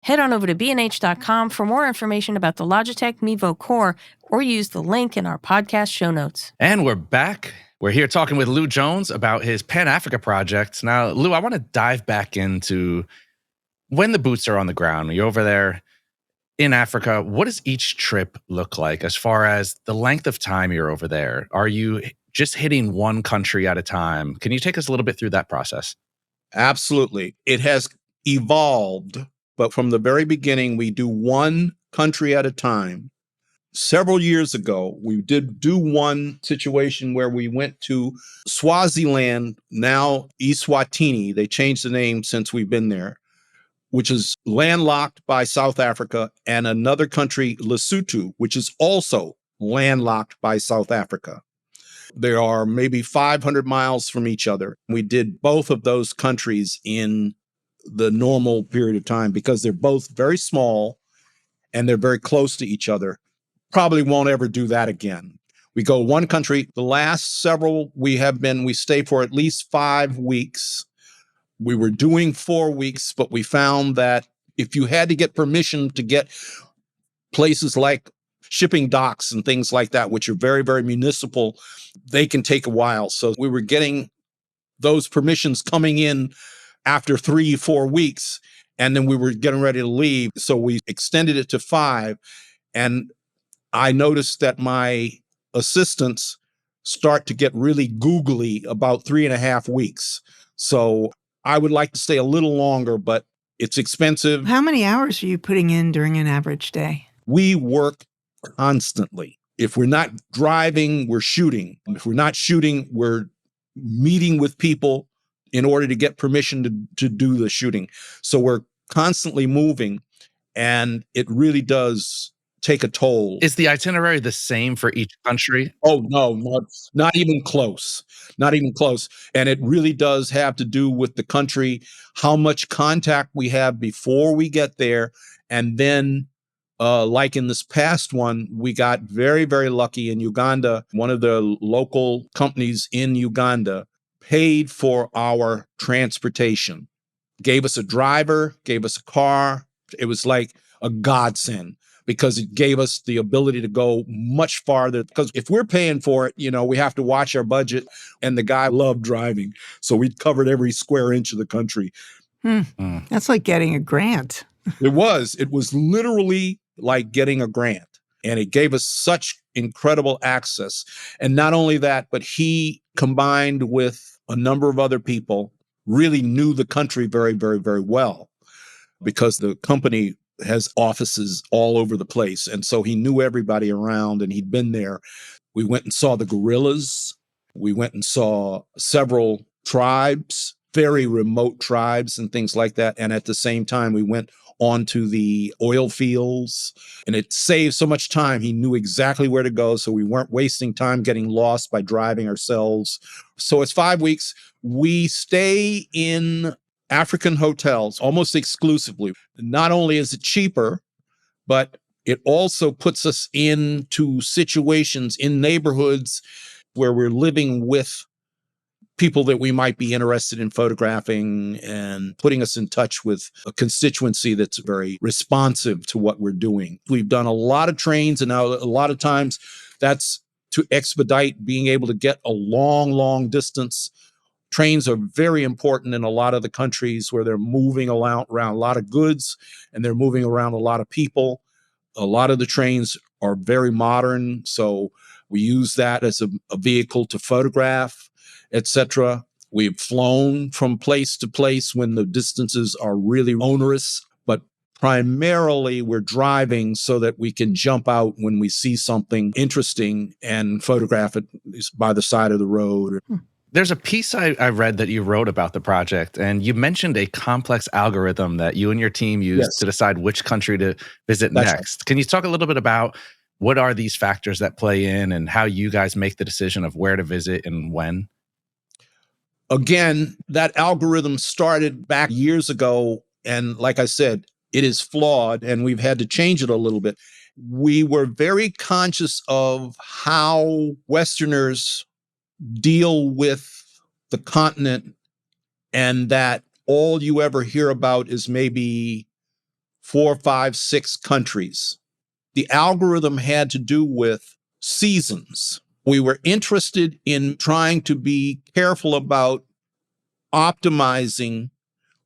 Speaker 1: Head on over to bnh.com for more information about the Logitech Mevo Core or use the link in our podcast show notes.
Speaker 3: And we're back. We're here talking with Lou Jones about his Pan-Africa project. Now, Lou, I want to dive back into when the boots are on the ground, when you're over there in Africa, what does each trip look like as far as the length of time you're over there? Are you just hitting one country at a time? Can you take us a little bit through that process?
Speaker 5: Absolutely. It has evolved, but from the very beginning, we do one country at a time. Several years ago, we did do one situation where we went to Swaziland, now Eswatini. They changed the name since we've been there, which is landlocked by South Africa, and another country, Lesotho, which is also landlocked by South Africa. They are maybe 500 miles from each other. We did both of those countries in the normal period of time because they're both very small and they're very close to each other. Probably won't ever do that again. We go one country. The last several we stay for at least 5 weeks. We were doing 4 weeks, but we found that if you had to get permission to get places like shipping docks and things like that, which are very, very municipal, they can take a while. So we were getting those permissions coming in after 3, 4 weeks. And then we were getting ready to leave. So we extended it to 5. And I noticed that my assistants start to get really googly about 3.5 weeks. So I would like to stay a little longer, but it's expensive.
Speaker 4: How many hours are you putting in during an average day?
Speaker 5: We work constantly. If we're not driving, we're shooting. If we're not shooting, we're meeting with people in order to get permission to do the shooting. So we're constantly moving, and it really does take a toll.
Speaker 3: Is the itinerary the same for each country?
Speaker 5: Oh, no, not even close. Not even close. And it really does have to do with the country, how much contact we have before we get there. And then, like in this past one, we got very, very lucky in Uganda. One of the local companies in Uganda paid for our transportation, gave us a driver, gave us a car. It was like a godsend, because it gave us the ability to go much farther. Because if we're paying for it, we have to watch our budget. And the guy loved driving. So we covered every square inch of the country.
Speaker 4: That's like getting a grant.
Speaker 5: It was literally like getting a grant. And it gave us such incredible access. And not only that, but he, combined with a number of other people, really knew the country very, very, very well, because the company has offices all over the place. And so he knew everybody around, and he'd been there. We went and saw the gorillas. We went and saw several tribes, very remote tribes and things like that. And at the same time, we went onto the oil fields, and it saved so much time. He knew exactly where to go, so we weren't wasting time getting lost by driving ourselves. So it's 5 weeks. We stay in African hotels almost exclusively. Not only is it cheaper, but it also puts us into situations in neighborhoods where we're living with people that we might be interested in photographing, and putting us in touch with a constituency that's very responsive to what we're doing. We've done a lot of trains, and now a lot of times that's to expedite being able to get a long, long distance. Trains are very important in a lot of the countries where they're moving around a lot of goods, and they're moving around a lot of people. A lot of the trains are very modern, so we use that as a vehicle to photograph, etc. We've flown from place to place when the distances are really onerous, but primarily we're driving so that we can jump out when we see something interesting and photograph it by the side of the road.
Speaker 3: There's a piece I read that you wrote about the project, and you mentioned a complex algorithm that you and your team used to decide which country to visit next. Can you talk a little bit about what are these factors that play in, and how you guys make the decision of where to visit and when?
Speaker 5: Again, that algorithm started back years ago. And like I said, it is flawed, and we've had to change it a little bit. We were very conscious of how Westerners deal with the continent, and that all you ever hear about is maybe 4, 5, 6 countries. The algorithm had to do with seasons. We were interested in trying to be careful about optimizing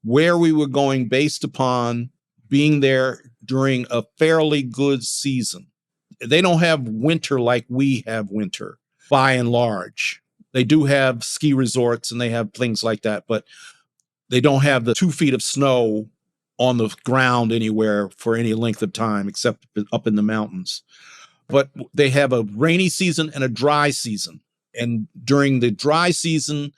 Speaker 5: where we were going based upon being there during a fairly good season. They don't have winter like we have winter, by and large. They do have ski resorts and they have things like that, but they don't have the 2 feet of snow on the ground anywhere for any length of time except up in the mountains. But they have a rainy season and a dry season. And during the dry season,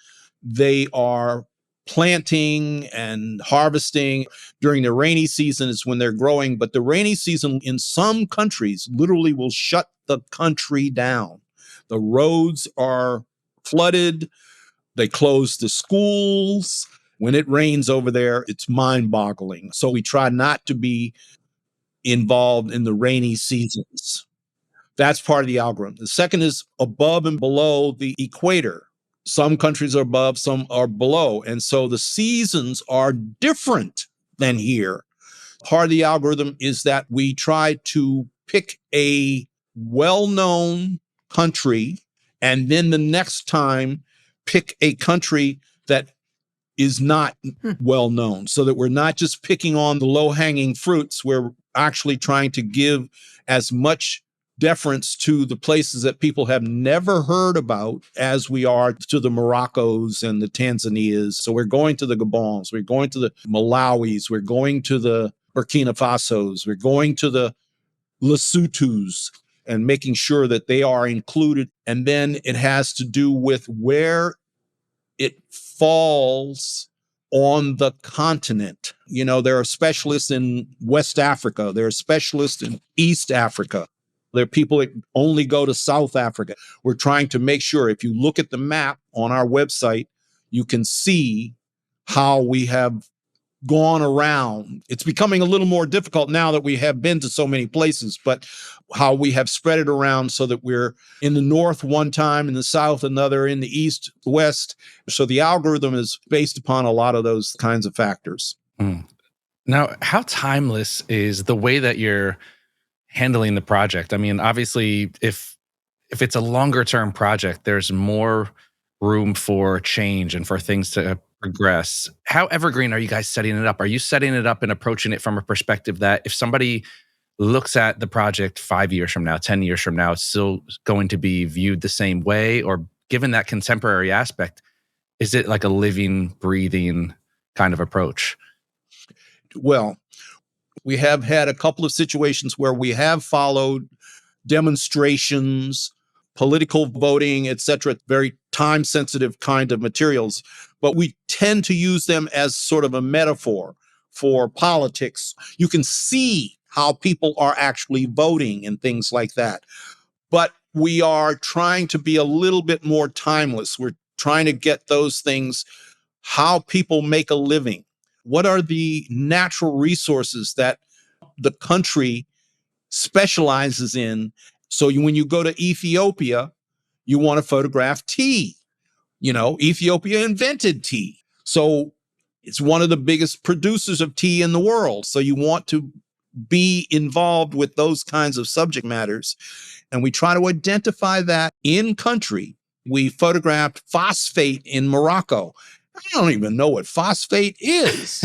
Speaker 5: they are planting and harvesting. During the rainy season is when they're growing. But the rainy season in some countries literally will shut the country down. The roads are flooded. They close the schools. When it rains over there, it's mind-boggling. So we try not to be involved in the rainy seasons. That's part of the algorithm. The second is above and below the equator. Some countries are above, some are below. And so the seasons are different than here. Part of the algorithm is that we try to pick a well-known country, and then the next time pick a country that is not well known, so that we're not just picking on the low-hanging fruits. We're actually trying to give as much deference to the places that people have never heard about as we are to the Moroccos and the Tanzanias. So we're going to the Gabons, we're going to the Malawis, we're going to the Burkina Fasos, we're going to the Lesotho's, and making sure that they are included. And then it has to do with where it falls on the continent. You know, there are specialists in West Africa. There are specialists in East Africa. There are people that only go to South Africa. We're trying to make sure, if you look at the map on our website, you can see how we have gone around. It's becoming a little more difficult now that we have been to so many places, but how we have spread it around so that we're in the north one time, in the south another, in the east, west. So the algorithm is based upon a lot of those kinds of factors.
Speaker 3: Now, how timeless is the way that you're handling the project? I mean, obviously, if it's a longer term project, there's more room for change and for things to progress. How evergreen are you guys setting it up? Are you setting it up and approaching it from a perspective that if somebody looks at the project 5 years from now, 10 years from now, it's still going to be viewed the same way? Or given that contemporary aspect, is it like a living, breathing kind of approach?
Speaker 5: Well, we have had a couple of situations where we have followed demonstrations, political voting, etc., very time-sensitive kind of materials, but we tend to use them as sort of a metaphor for politics. You can see how people are actually voting and things like that. But we are trying to be a little bit more timeless. We're trying to get those things, how people make a living. What are the natural resources that the country specializes in? So when you go to Ethiopia, you want to photograph tea. You know, Ethiopia invented tea. So it's one of the biggest producers of tea in the world. So you want to be involved with those kinds of subject matters. And we try to identify that in country. We photographed phosphate in Morocco. I don't even know what phosphate is.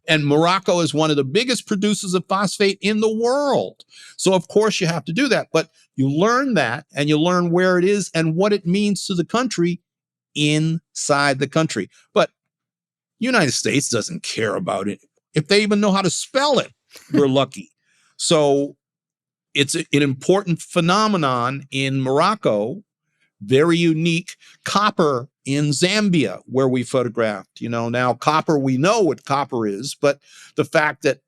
Speaker 5: And Morocco is one of the biggest producers of phosphate in the world. So of course you have to do that, but you learn that and you learn where it is and what it means to the country inside the country. But United States doesn't care about it. If they even know how to spell it, we're lucky. So it's an important phenomenon in Morocco, very unique. Copper in Zambia, where we photographed. You know, now copper, we know what copper is, but the fact that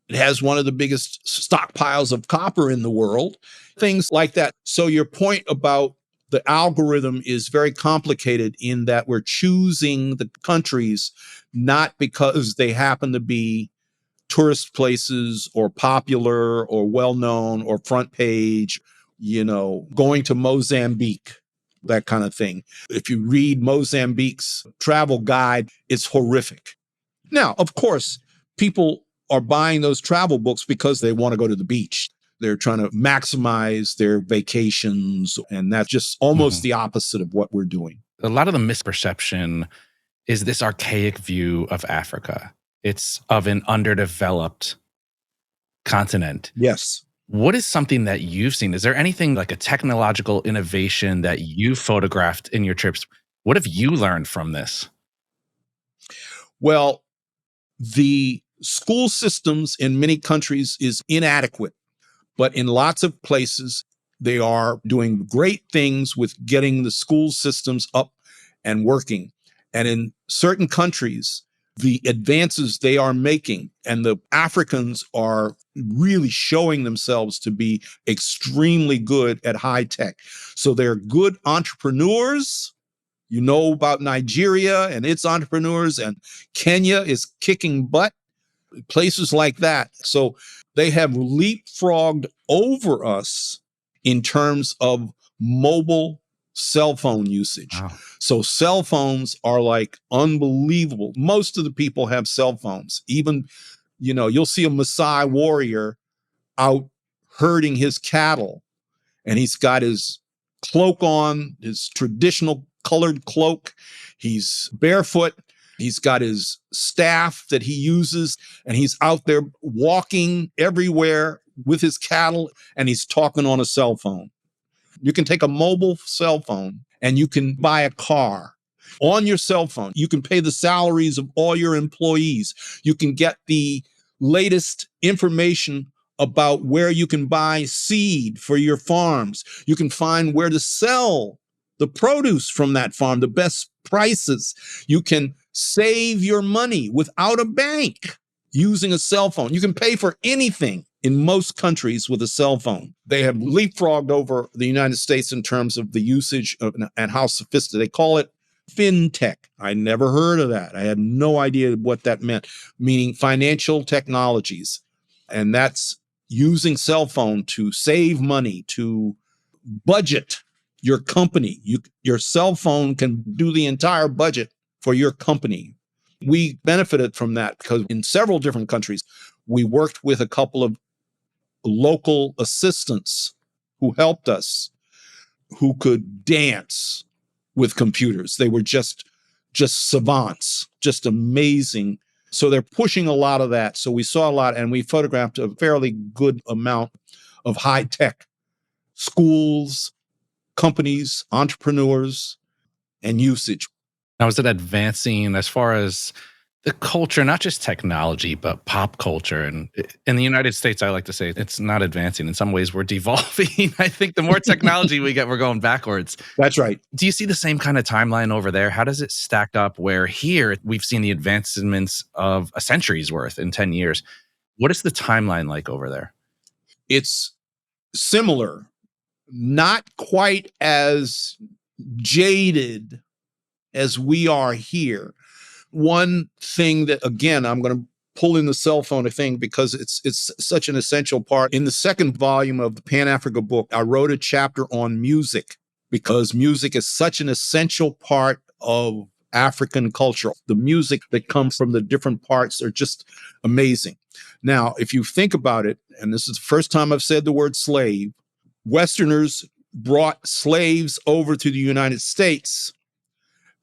Speaker 5: it has one of the biggest stockpiles of copper in the world, things like that. So your point about the algorithm is very complicated in that we're choosing the countries not because they happen to be tourist places or popular or well-known or front page, you know, going to Mozambique, that kind of thing. If you read Mozambique's travel guide, it's horrific. Now, of course, people are buying those travel books because they want to go to the beach. They're trying to maximize their vacations, and that's just almost the opposite of what we're doing.
Speaker 3: A lot of the misperception is this archaic view of Africa. It's of an underdeveloped continent.
Speaker 5: Yes.
Speaker 3: What is something that you've seen? Is there anything like a technological innovation that you photographed in your trips? What have you learned from this?
Speaker 5: Well, the school systems in many countries is inadequate, but in lots of places, they are doing great things with getting the school systems up and working. And in certain countries, the advances they are making, and the Africans are really showing themselves to be extremely good at high tech. So they're good entrepreneurs. You know about Nigeria and its entrepreneurs, and Kenya is kicking butt, places like that. So they have leapfrogged over us in terms of mobile cell phone usage.
Speaker 3: Wow.
Speaker 5: So cell phones are like unbelievable. Most of the people have cell phones. Even, you know, you'll see a Maasai warrior out herding his cattle, and he's got his cloak on, his traditional colored cloak. He's barefoot, He's got his staff that he uses, and he's out there walking everywhere with his cattle, and he's talking on a cell phone. You can take a mobile cell phone and you can buy a car on your cell phone. You can pay the salaries of all your employees. You can get the latest information about where you can buy seed for your farms. You can find where to sell the produce from that farm, the best prices. You can save your money without a bank using a cell phone. You can pay for anything in most countries with a cell phone. They have leapfrogged over the United States in terms of the usage of, and how sophisticated. They call it fintech. I never heard of that. I had no idea what that meant, meaning financial technologies. And that's using cell phone to save money, to budget your company. Your cell phone can do the entire budget for your company. We benefited from that because in several different countries, we worked with a couple of local assistants who helped us, who could dance with computers. They were just savants, just amazing. So they're pushing a lot of that. So we saw a lot, and we photographed a fairly good amount of high tech schools, companies, entrepreneurs, and usage.
Speaker 3: Now, is it advancing as far as the culture, not just technology, but pop culture? And in the United States, I like to say it's not advancing. In some ways, we're devolving. I think the more technology we get, we're going backwards.
Speaker 5: That's right.
Speaker 3: Do you see the same kind of timeline over there? How does it stack up where here we've seen the advancements of a century's worth in 10 years? What is the timeline like over there?
Speaker 5: It's similar, not quite as jaded as we are here. One thing that, again, I'm going to pull in the cell phone thing because it's such an essential part. In the second volume of the Pan-Africa book, I wrote a chapter on music because music is such an essential part of African culture. The music that comes from the different parts are just amazing. Now, if you think about it, and this is the first time I've said the word slave, Westerners brought slaves over to the United States.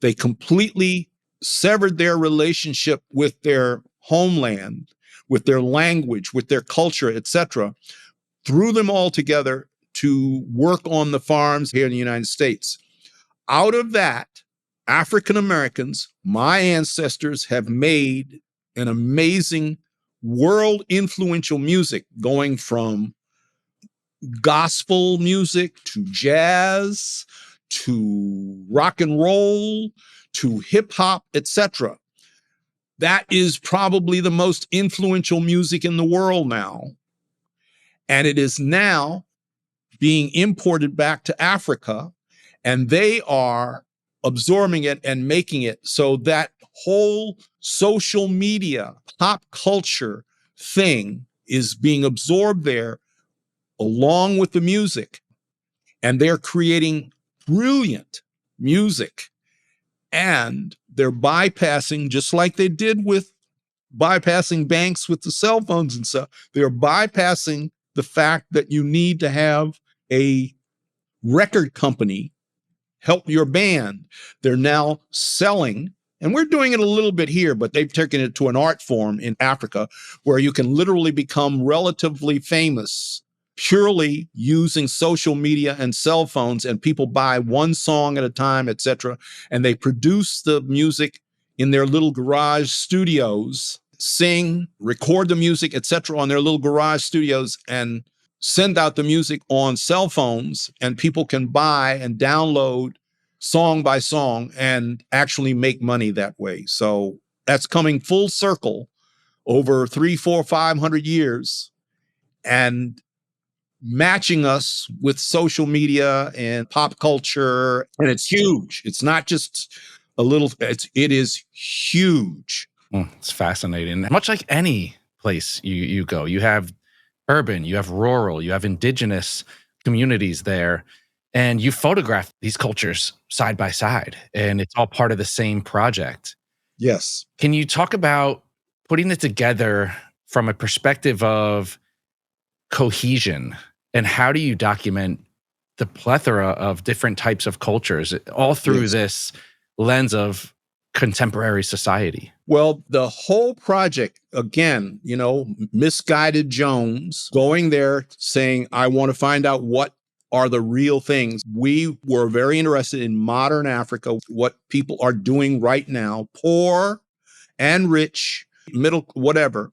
Speaker 5: They completely severed their relationship with their homeland, with their language, with their culture, etc., threw them all together to work on the farms here in the United States. Out of that, African Americans, my ancestors, have made an amazing world influential music, going from gospel music to jazz to rock and roll to hip hop, etc. That is probably the most influential music in the world now. And it is now being imported back to Africa, and they are absorbing it and making it so that whole social media, pop culture thing is being absorbed there along with the music. And they're creating brilliant music. And they're bypassing, just like they did with bypassing banks with the cell phones and stuff, they're bypassing the fact that you need to have a record company help your band. They're now selling, and we're doing it a little bit here, but they've taken it to an art form in Africa where you can literally become relatively famous purely using social media and cell phones, and people buy one song at a time, etc. And they produce the music in their little garage studios, sing, record the music, etc. on their little garage studios, and send out the music on cell phones, and people can buy and download song by song and actually make money that way. So that's coming full circle over 300, 400, 500 years and matching us with social media and pop culture. And it's huge. It's not just a little, it is huge.
Speaker 3: It's fascinating. Much like any place you go, you have urban, you have rural, you have indigenous communities there, and you photograph these cultures side by side, and it's all part of the same project.
Speaker 5: Yes.
Speaker 3: Can you talk about putting it together from a perspective of cohesion, and how do you document the plethora of different types of cultures all through this lens of contemporary society?
Speaker 5: Well, the whole project, again, misguided Jones going there saying, I want to find out what are the real things. We were very interested in modern Africa, what people are doing right now, poor and rich, middle, whatever.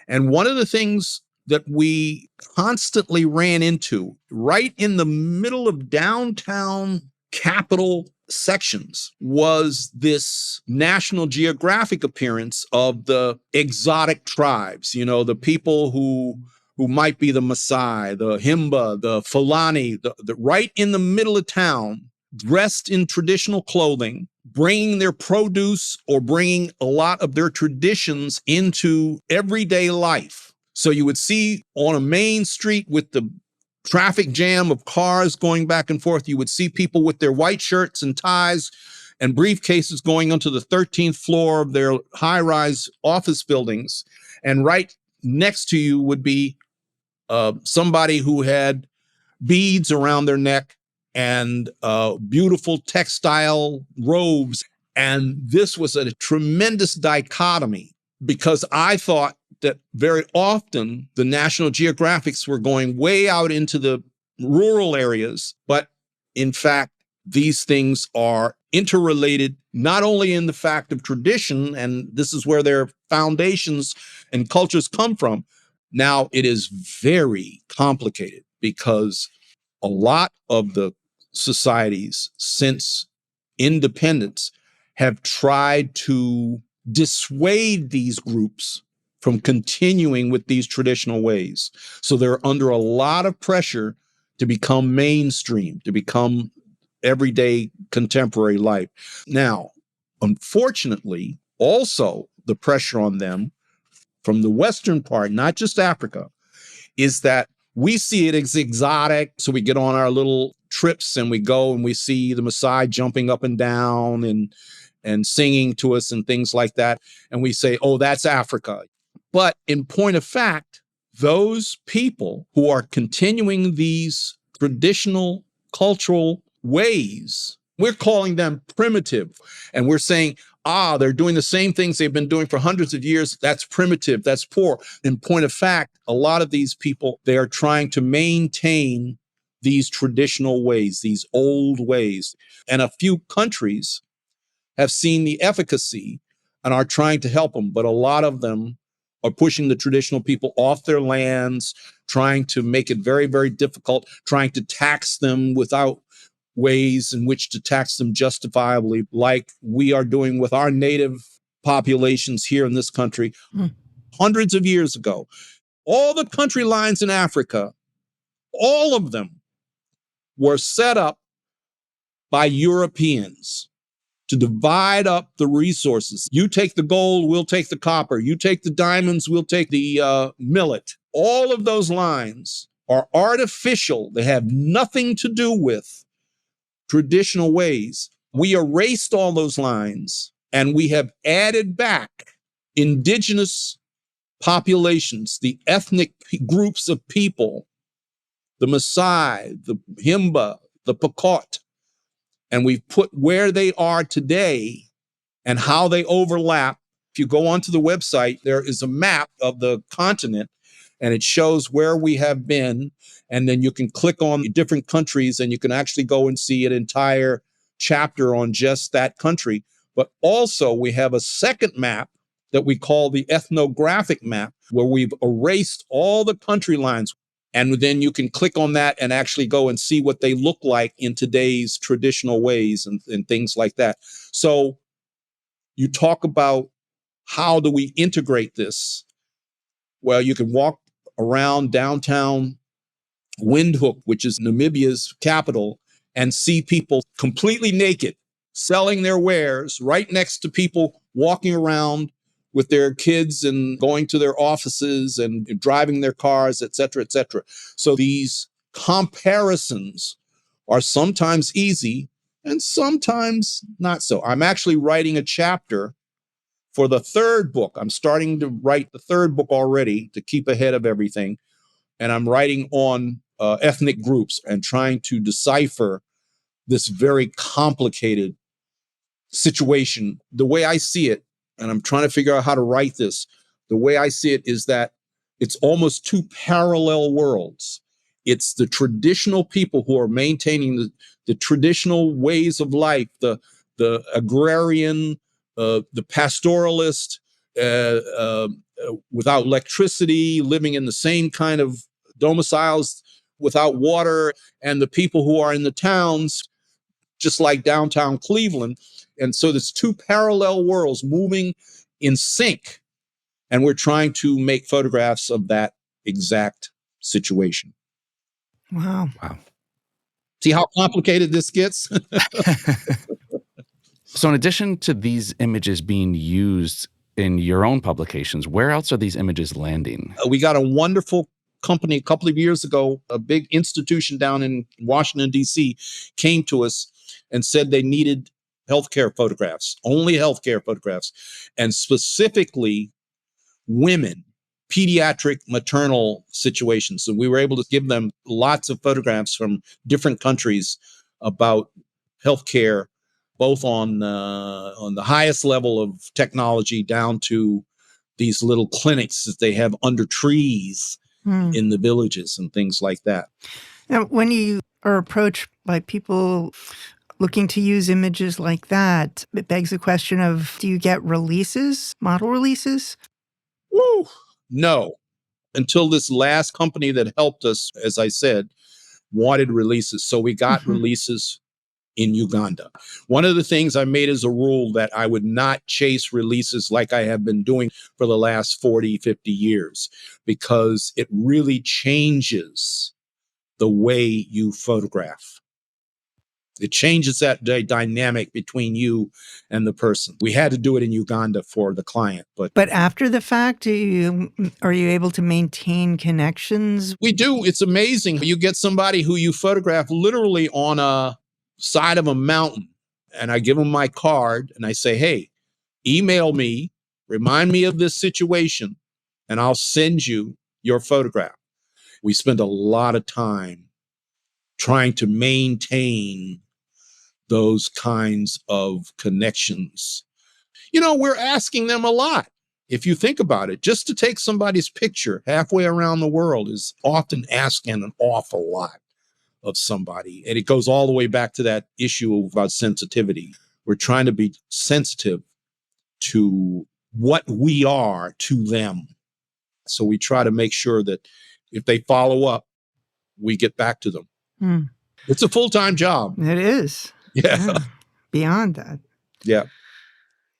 Speaker 5: And one of the things that we constantly ran into right in the middle of downtown capital sections was this National Geographic appearance of the exotic tribes, the people who might be the Maasai, the Himba, the Fulani, the right in the middle of town, dressed in traditional clothing, bringing their produce or bringing a lot of their traditions into everyday life. So you would see on a main street with the traffic jam of cars going back and forth, you would see people with their white shirts and ties and briefcases going onto the 13th floor of their high-rise office buildings. And right next to you would be somebody who had beads around their neck and beautiful textile robes. And this was a tremendous dichotomy because I thought that very often the National Geographics were going way out into the rural areas. But in fact, these things are interrelated, not only in the fact of tradition, and this is where their foundations and cultures come from. Now, it is very complicated because a lot of the societies since independence have tried to dissuade these groups from continuing with these traditional ways. So they're under a lot of pressure to become mainstream, to become everyday contemporary life. Now, unfortunately, also the pressure on them from the Western part, not just Africa, is that we see it as exotic. So we get on our little trips and we go and we see the Maasai jumping up and down and singing to us and things like that. And we say, oh, that's Africa. But in point of fact, those people who are continuing these traditional cultural ways, we're calling them primitive. And we're saying, they're doing the same things they've been doing for hundreds of years. That's primitive. That's poor. In point of fact, a lot of these people, they are trying to maintain these traditional ways, these old ways. And a few countries have seen the efficacy and are trying to help them. But a lot of them are pushing the traditional people off their lands, trying to make it very, very difficult, trying to tax them without ways in which to tax them justifiably, like we are doing with our native populations here in this country hundreds of years ago. All the country lines in Africa, all of them were set up by Europeans to divide up the resources. You take the gold, we'll take the copper. You take the diamonds, we'll take the millet. All of those lines are artificial. They have nothing to do with traditional ways. We erased all those lines and we have added back indigenous populations, the ethnic groups of people, the Maasai, the Himba, the Pokot, and we've put where they are today and how they overlap. If you go onto the website, there is a map of the continent and it shows where we have been. And then you can click on different countries and you can actually go and see an entire chapter on just that country. But also we have a second map that we call the ethnographic map, where we've erased all the country lines. And then you can click on that and actually go and see what they look like in today's traditional ways and things like that. So you talk about how do we integrate this? Well, you can walk around downtown Windhoek, which is Namibia's capital, and see people completely naked selling their wares right next to people walking around with their kids and going to their offices and driving their cars, et cetera, et cetera. So these comparisons are sometimes easy and sometimes not so. I'm actually writing a chapter for the third book. I'm starting to write the third book already to keep ahead of everything. And I'm writing on ethnic groups and trying to decipher this very complicated situation, the way I see it, and I'm trying to figure out how to write this, the way I see it is that it's almost two parallel worlds. It's the traditional people who are maintaining the traditional ways of life, the agrarian, the pastoralist, without electricity, living in the same kind of domiciles without water, and the people who are in the towns, just like downtown Cleveland. And so there's two parallel worlds moving in sync. And we're trying to make photographs of that exact situation.
Speaker 4: Wow.
Speaker 3: Wow.
Speaker 5: See how complicated this gets?
Speaker 3: So in addition to these images being used in your own publications, where else are these images landing?
Speaker 5: We got a wonderful company a couple of years ago, a big institution down in Washington, D.C., came to us and said they needed healthcare photographs, only healthcare photographs, and specifically women, pediatric maternal situations. So we were able to give them lots of photographs from different countries about healthcare, both on the highest level of technology down to these little clinics that they have under trees in the villages and things like that.
Speaker 4: Now, when you are approached by people looking to use images like that, it begs the question of, do you get releases, model releases?
Speaker 5: Woo! No. Until this last company that helped us, as I said, wanted releases. So we got releases in Uganda. One of the things I made as a rule that I would not chase releases like I have been doing for the last 40, 50 years, because it really changes the way you photograph. It changes that dynamic between you and the person. We had to do it in Uganda for the client, but
Speaker 4: after the fact, are you able to maintain connections?
Speaker 5: we do. It's amazing. You get somebody who you photograph literally on a side of a mountain, and I give them my card and I say, hey, email me, remind me of this situation, and I'll send you your photograph. We spend a lot of time trying to maintain those kinds of connections. You know, we're asking them a lot. If you think about it, just to take somebody's picture halfway around the world is often asking an awful lot of somebody. And it goes all the way back to that issue about sensitivity. We're trying to be sensitive to what we are to them. So we try to make sure that if they follow up, we get back to them. It's a full-time job.
Speaker 4: It is.
Speaker 5: Yeah.
Speaker 4: Beyond that.
Speaker 5: Yeah.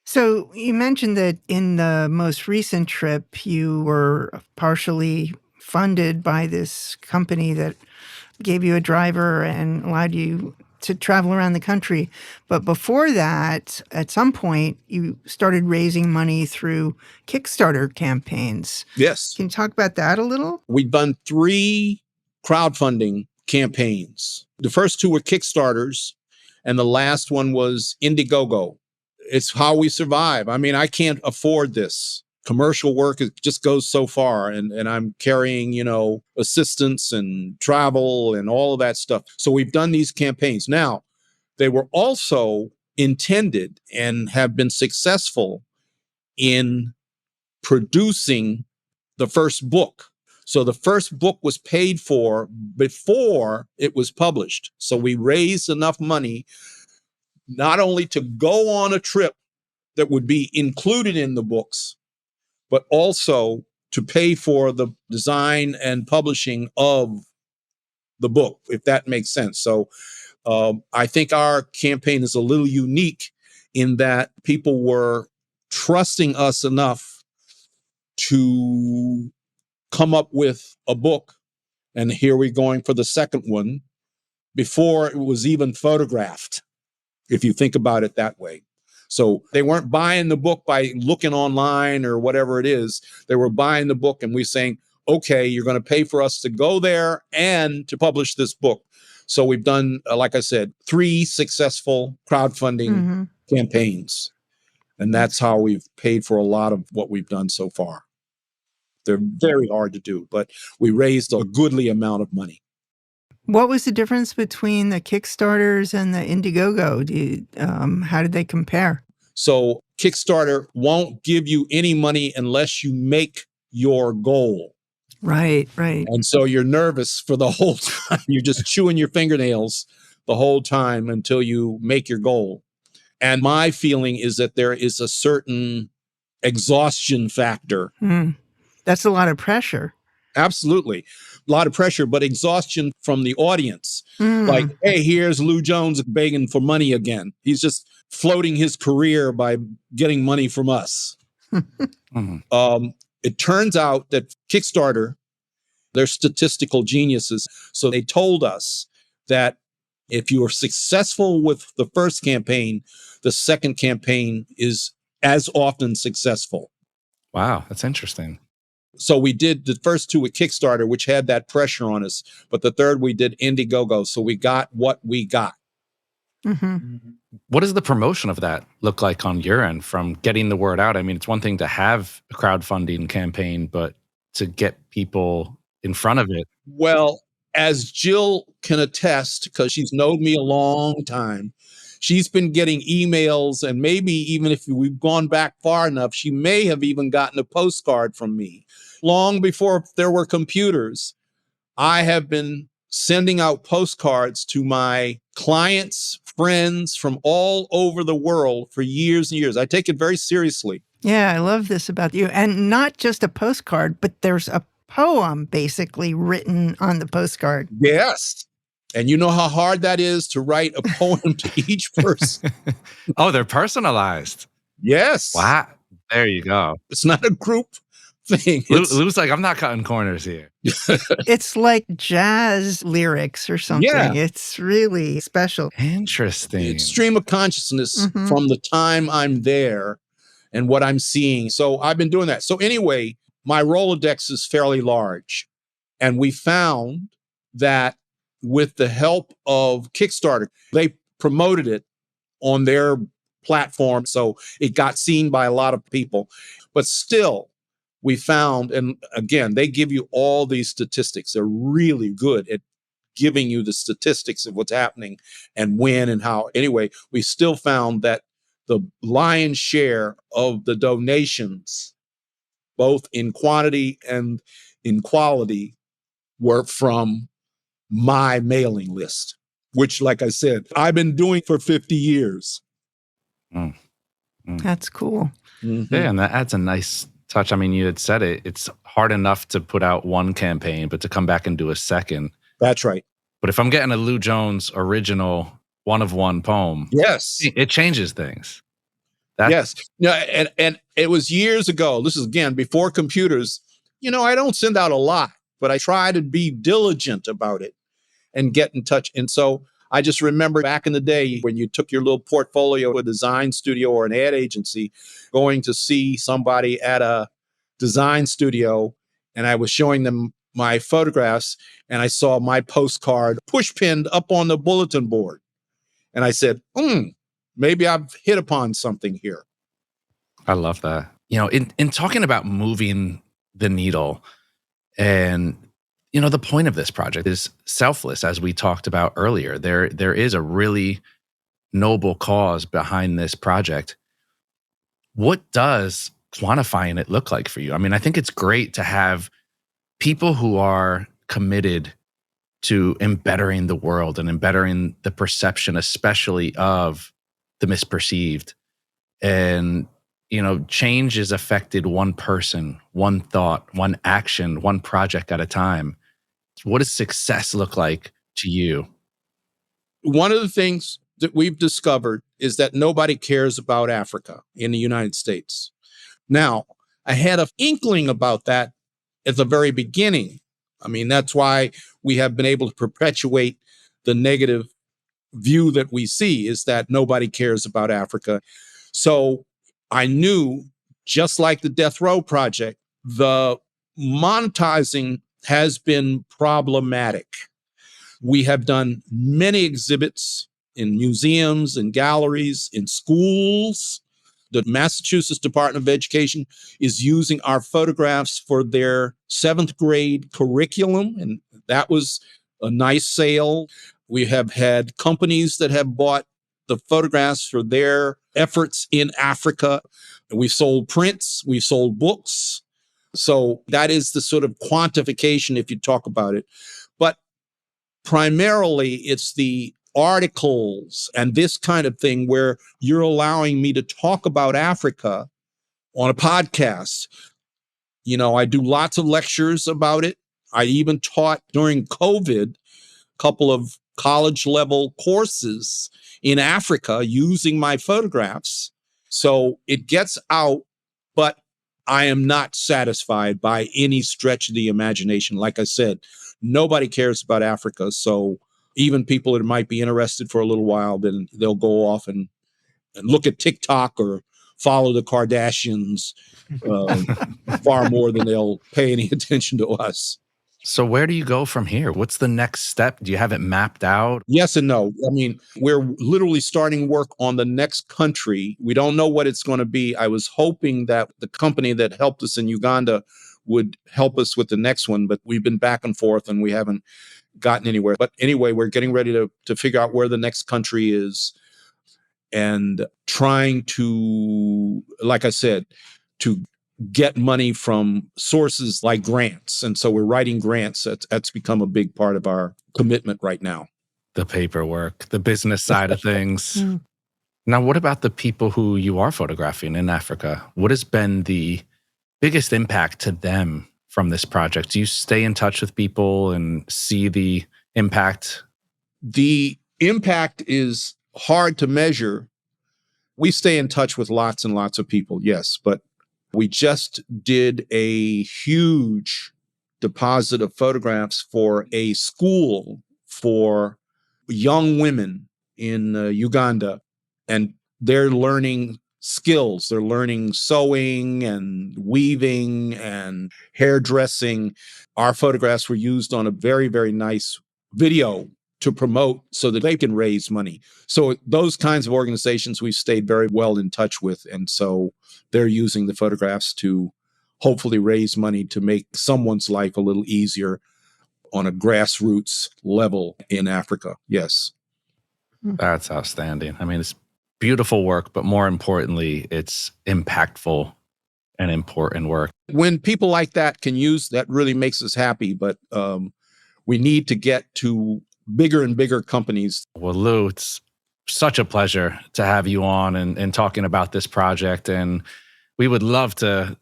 Speaker 4: So you mentioned that in the most recent trip, you were partially funded by this company that gave you a driver and allowed you to travel around the country. But before that, at some point, you started raising money through Kickstarter campaigns.
Speaker 5: Yes.
Speaker 4: Can you talk about that a little?
Speaker 5: We've done 3 crowdfunding campaigns. The first 2 were Kickstarters, and the last one was Indiegogo. It's how we survive. I mean, I can't afford this. Commercial work, it just goes so far, and I'm carrying, assistance and travel and all of that stuff. So we've done these campaigns. Now, they were also intended and have been successful in producing the first book. So the first book was paid for before it was published. So we raised enough money not only to go on a trip that would be included in the books, but also to pay for the design and publishing of the book, if that makes sense. So I think our campaign is a little unique in that people were trusting us enough to come up with a book. And here we're going for the second one before it was even photographed, if you think about it that way. So they weren't buying the book by looking online or whatever it is. They were buying the book and we're saying, okay, you're going to pay for us to go there and to publish this book. So we've done, like I said, 3 successful crowdfunding campaigns. And that's how we've paid for a lot of what we've done so far. They're very hard to do, but we raised a goodly amount of money.
Speaker 4: What was the difference between the Kickstarters and the Indiegogo? How did they compare?
Speaker 5: So Kickstarter won't give you any money unless you make your goal.
Speaker 4: Right, right.
Speaker 5: And so you're nervous for the whole time. You're just chewing your fingernails the whole time until you make your goal. And my feeling is that there is a certain exhaustion factor.
Speaker 4: That's a lot of pressure.
Speaker 5: Absolutely. A lot of pressure, but exhaustion from the audience. Like, hey, here's Lou Jones begging for money again. He's just floating his career by getting money from us. It turns out that Kickstarter, they're statistical geniuses. So they told us that if you are successful with the first campaign, the second campaign is as often successful.
Speaker 3: Wow, that's interesting.
Speaker 5: So we did the first two with Kickstarter, which had that pressure on us. But the third, we did Indiegogo. So we got what we got.
Speaker 3: What does the promotion of that look like on your end from getting the word out? I mean, it's one thing to have a crowdfunding campaign, but to get people in front of it.
Speaker 5: Well, as Jill can attest, because she's known me a long time, she's been getting emails, and maybe even if we've gone back far enough, she may have even gotten a postcard from me. Long before there were computers, I have been sending out postcards to my clients, friends from all over the world for years and years. I take it very seriously.
Speaker 4: Yeah, I love this about you. And not just a postcard, but there's a poem basically written on the postcard.
Speaker 5: Yes. And you know how hard that is to write a poem to each person.
Speaker 3: Oh, they're personalized.
Speaker 5: Yes.
Speaker 3: Wow. There you go.
Speaker 5: It's not a group thing.
Speaker 3: Lou's like, I'm not cutting corners here.
Speaker 4: It's like jazz lyrics or something.
Speaker 5: Yeah.
Speaker 4: It's really special.
Speaker 3: Interesting.
Speaker 5: It's stream of consciousness from the time I'm there and what I'm seeing. So I've been doing that. So anyway, my Rolodex is fairly large. And we found that with the help of Kickstarter, they promoted it on their platform. So it got seen by a lot of people. But still, we found, and again, they give you all these statistics. They're really good at giving you the statistics of what's happening and when and how. Anyway, we still found that the lion's share of the donations, both in quantity and in quality, were from my mailing list, which, like I said, I've been doing for 50 years.
Speaker 4: That's cool.
Speaker 3: Yeah, and that adds a nice touch. I mean, you had said it. It's hard enough to put out one campaign, but to come back and do a second.
Speaker 5: That's right.
Speaker 3: But if I'm getting a Lou Jones original one-of-one poem,
Speaker 5: yes,
Speaker 3: it changes things.
Speaker 5: Yes. No, and it was years ago. This is, again, before computers. You know, I don't send out a lot, but I try to be diligent about it and get in touch. And so I just remember back in the day when you took your little portfolio to a design studio or an ad agency, going to see somebody at a design studio, and I was showing them my photographs, and I saw my postcard push pinned up on the bulletin board. And I said, maybe I've hit upon something here.
Speaker 3: I love that. You know, in talking about moving the needle, and you know, the point of this project is selfless, as we talked about earlier. There is a really noble cause behind this project. What does quantifying it look like for you? I mean, I think it's great to have people who are committed to embettering the world and embettering the perception, especially of the misperceived. And, you know, change is affected one person, one thought, one action, one project at a time. What does success look like to you?
Speaker 5: One of the things that we've discovered is that nobody cares about Africa in the United States. Now, I had an inkling about that at the very beginning. I mean, that's why we have been able to perpetuate the negative view that we see, is that nobody cares about Africa. So I knew, just like the Death Row Project, the monetizing has been problematic. We have done many exhibits in museums and galleries, in schools. The Massachusetts Department of Education is using our photographs for their 7th grade curriculum, and that was a nice sale. We have had companies that have bought the photographs for their efforts in Africa. We sold prints, we sold books. So that is the sort of quantification if you talk about it. But primarily it's the articles and this kind of thing where you're allowing me to talk about Africa on a podcast. I do lots of lectures about it. I even taught during COVID a couple of college level courses in Africa using my photographs. So it gets out, but I am not satisfied by any stretch of the imagination. Like I said, nobody cares about Africa. So even people that might be interested for a little while, then they'll go off and look at TikTok or follow the Kardashians far more than they'll pay any attention to us.
Speaker 3: So where do you go from here? What's the next step? Do you have it mapped out?
Speaker 5: Yes and no. I mean, we're literally starting work on the next country. We don't know what it's going to be. I was hoping that the company that helped us in Uganda would help us with the next one, but we've been back and forth and we haven't gotten anywhere. But anyway, we're getting ready to figure out where the next country is and trying to, like I said, to get money from sources like grants. And so we're writing grants. That's become a big part of our commitment right now.
Speaker 3: The paperwork, the business side of things. Now, what about the people who you are photographing in Africa? What has been the biggest impact to them from this project? Do you stay in touch with people and see the impact?
Speaker 5: The impact is hard to measure. We stay in touch with lots and lots of people, yes, but we just did a huge deposit of photographs for a school for young women in Uganda, and they're learning skills. They're learning sewing and weaving and hairdressing. Our photographs were used on a very, very nice video to promote so that they can raise money. So those kinds of organizations we've stayed very well in touch with. And so they're using the photographs to hopefully raise money to make someone's life a little easier on a grassroots level in Africa. Yes.
Speaker 3: That's outstanding. I mean, it's beautiful work, but more importantly, it's impactful and important work.
Speaker 5: When people like that can use, that really makes us happy. But we need to get to bigger and bigger companies.
Speaker 3: Well, Lou, it's such a pleasure to have you on and talking about this project. And we would love to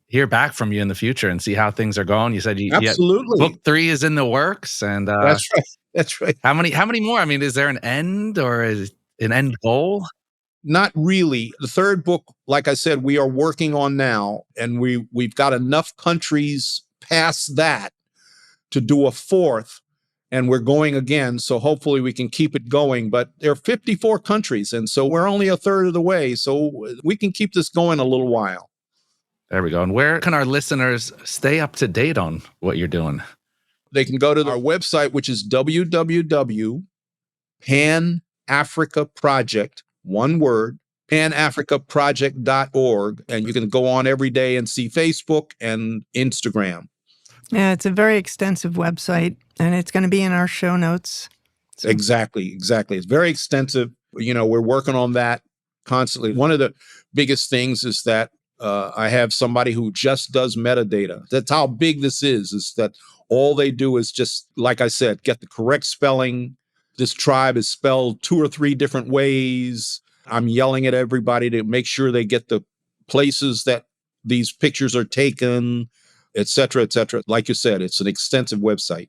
Speaker 3: hear back from you in the future and see how things are going. You said
Speaker 5: absolutely.
Speaker 3: Book 3 is in the works, and
Speaker 5: that's right. That's right.
Speaker 3: How many more? I mean, is there an end or an end goal?
Speaker 5: Not really. The third book, like I said, we are working on now, and we've got enough countries past that to do a fourth. And we're going again, so hopefully we can keep it going. But there are 54 countries, and so we're only a third of the way. So we can keep this going a little while.
Speaker 3: There we go. And where can our listeners stay up to date on what you're doing?
Speaker 5: They can go to our website, which is www.panAFRICaproject, one word, panAFRICaproject.org. And you can go on every day and see Facebook and Instagram.
Speaker 4: Yeah, it's a very extensive website, and it's going to be in our show notes.
Speaker 5: So. Exactly. It's very extensive. We're working on that constantly. One of the biggest things is that I have somebody who just does metadata. That's how big this is that all they do is just, like I said, get the correct spelling. This tribe is spelled 2 or 3 different ways. I'm yelling at everybody to make sure they get the places that these pictures are taken, et cetera, et cetera. Like you said, it's an extensive website.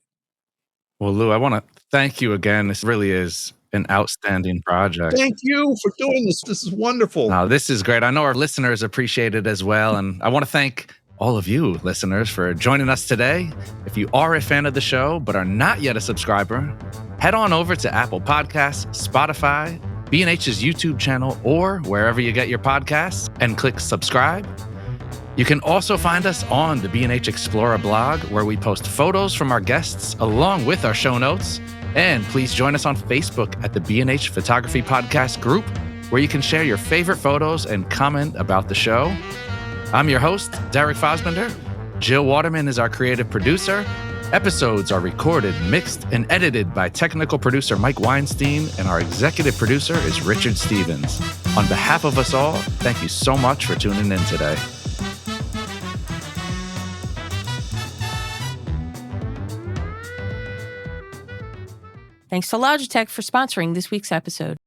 Speaker 3: Well, Lou, I want to thank you again. This really is an outstanding project.
Speaker 5: Thank you for doing this. This is wonderful.
Speaker 3: No, this is great. I know our listeners appreciate it as well. And I want to thank all of you listeners for joining us today. If you are a fan of the show, but are not yet a subscriber, head on over to Apple Podcasts, Spotify, B&H's YouTube channel, or wherever you get your podcasts and click subscribe. You can also find us on the B&H Explorer blog, where we post photos from our guests along with our show notes. And please join us on Facebook at the B&H Photography Podcast group, where you can share your favorite photos and comment about the show. I'm your host, Derek Fosbender. Jill Waterman is our creative producer. Episodes are recorded, mixed, and edited by technical producer Mike Weinstein, and our executive producer is Richard Stevens. On behalf of us all, thank you so much for tuning in today.
Speaker 1: Thanks to Logitech for sponsoring this week's episode.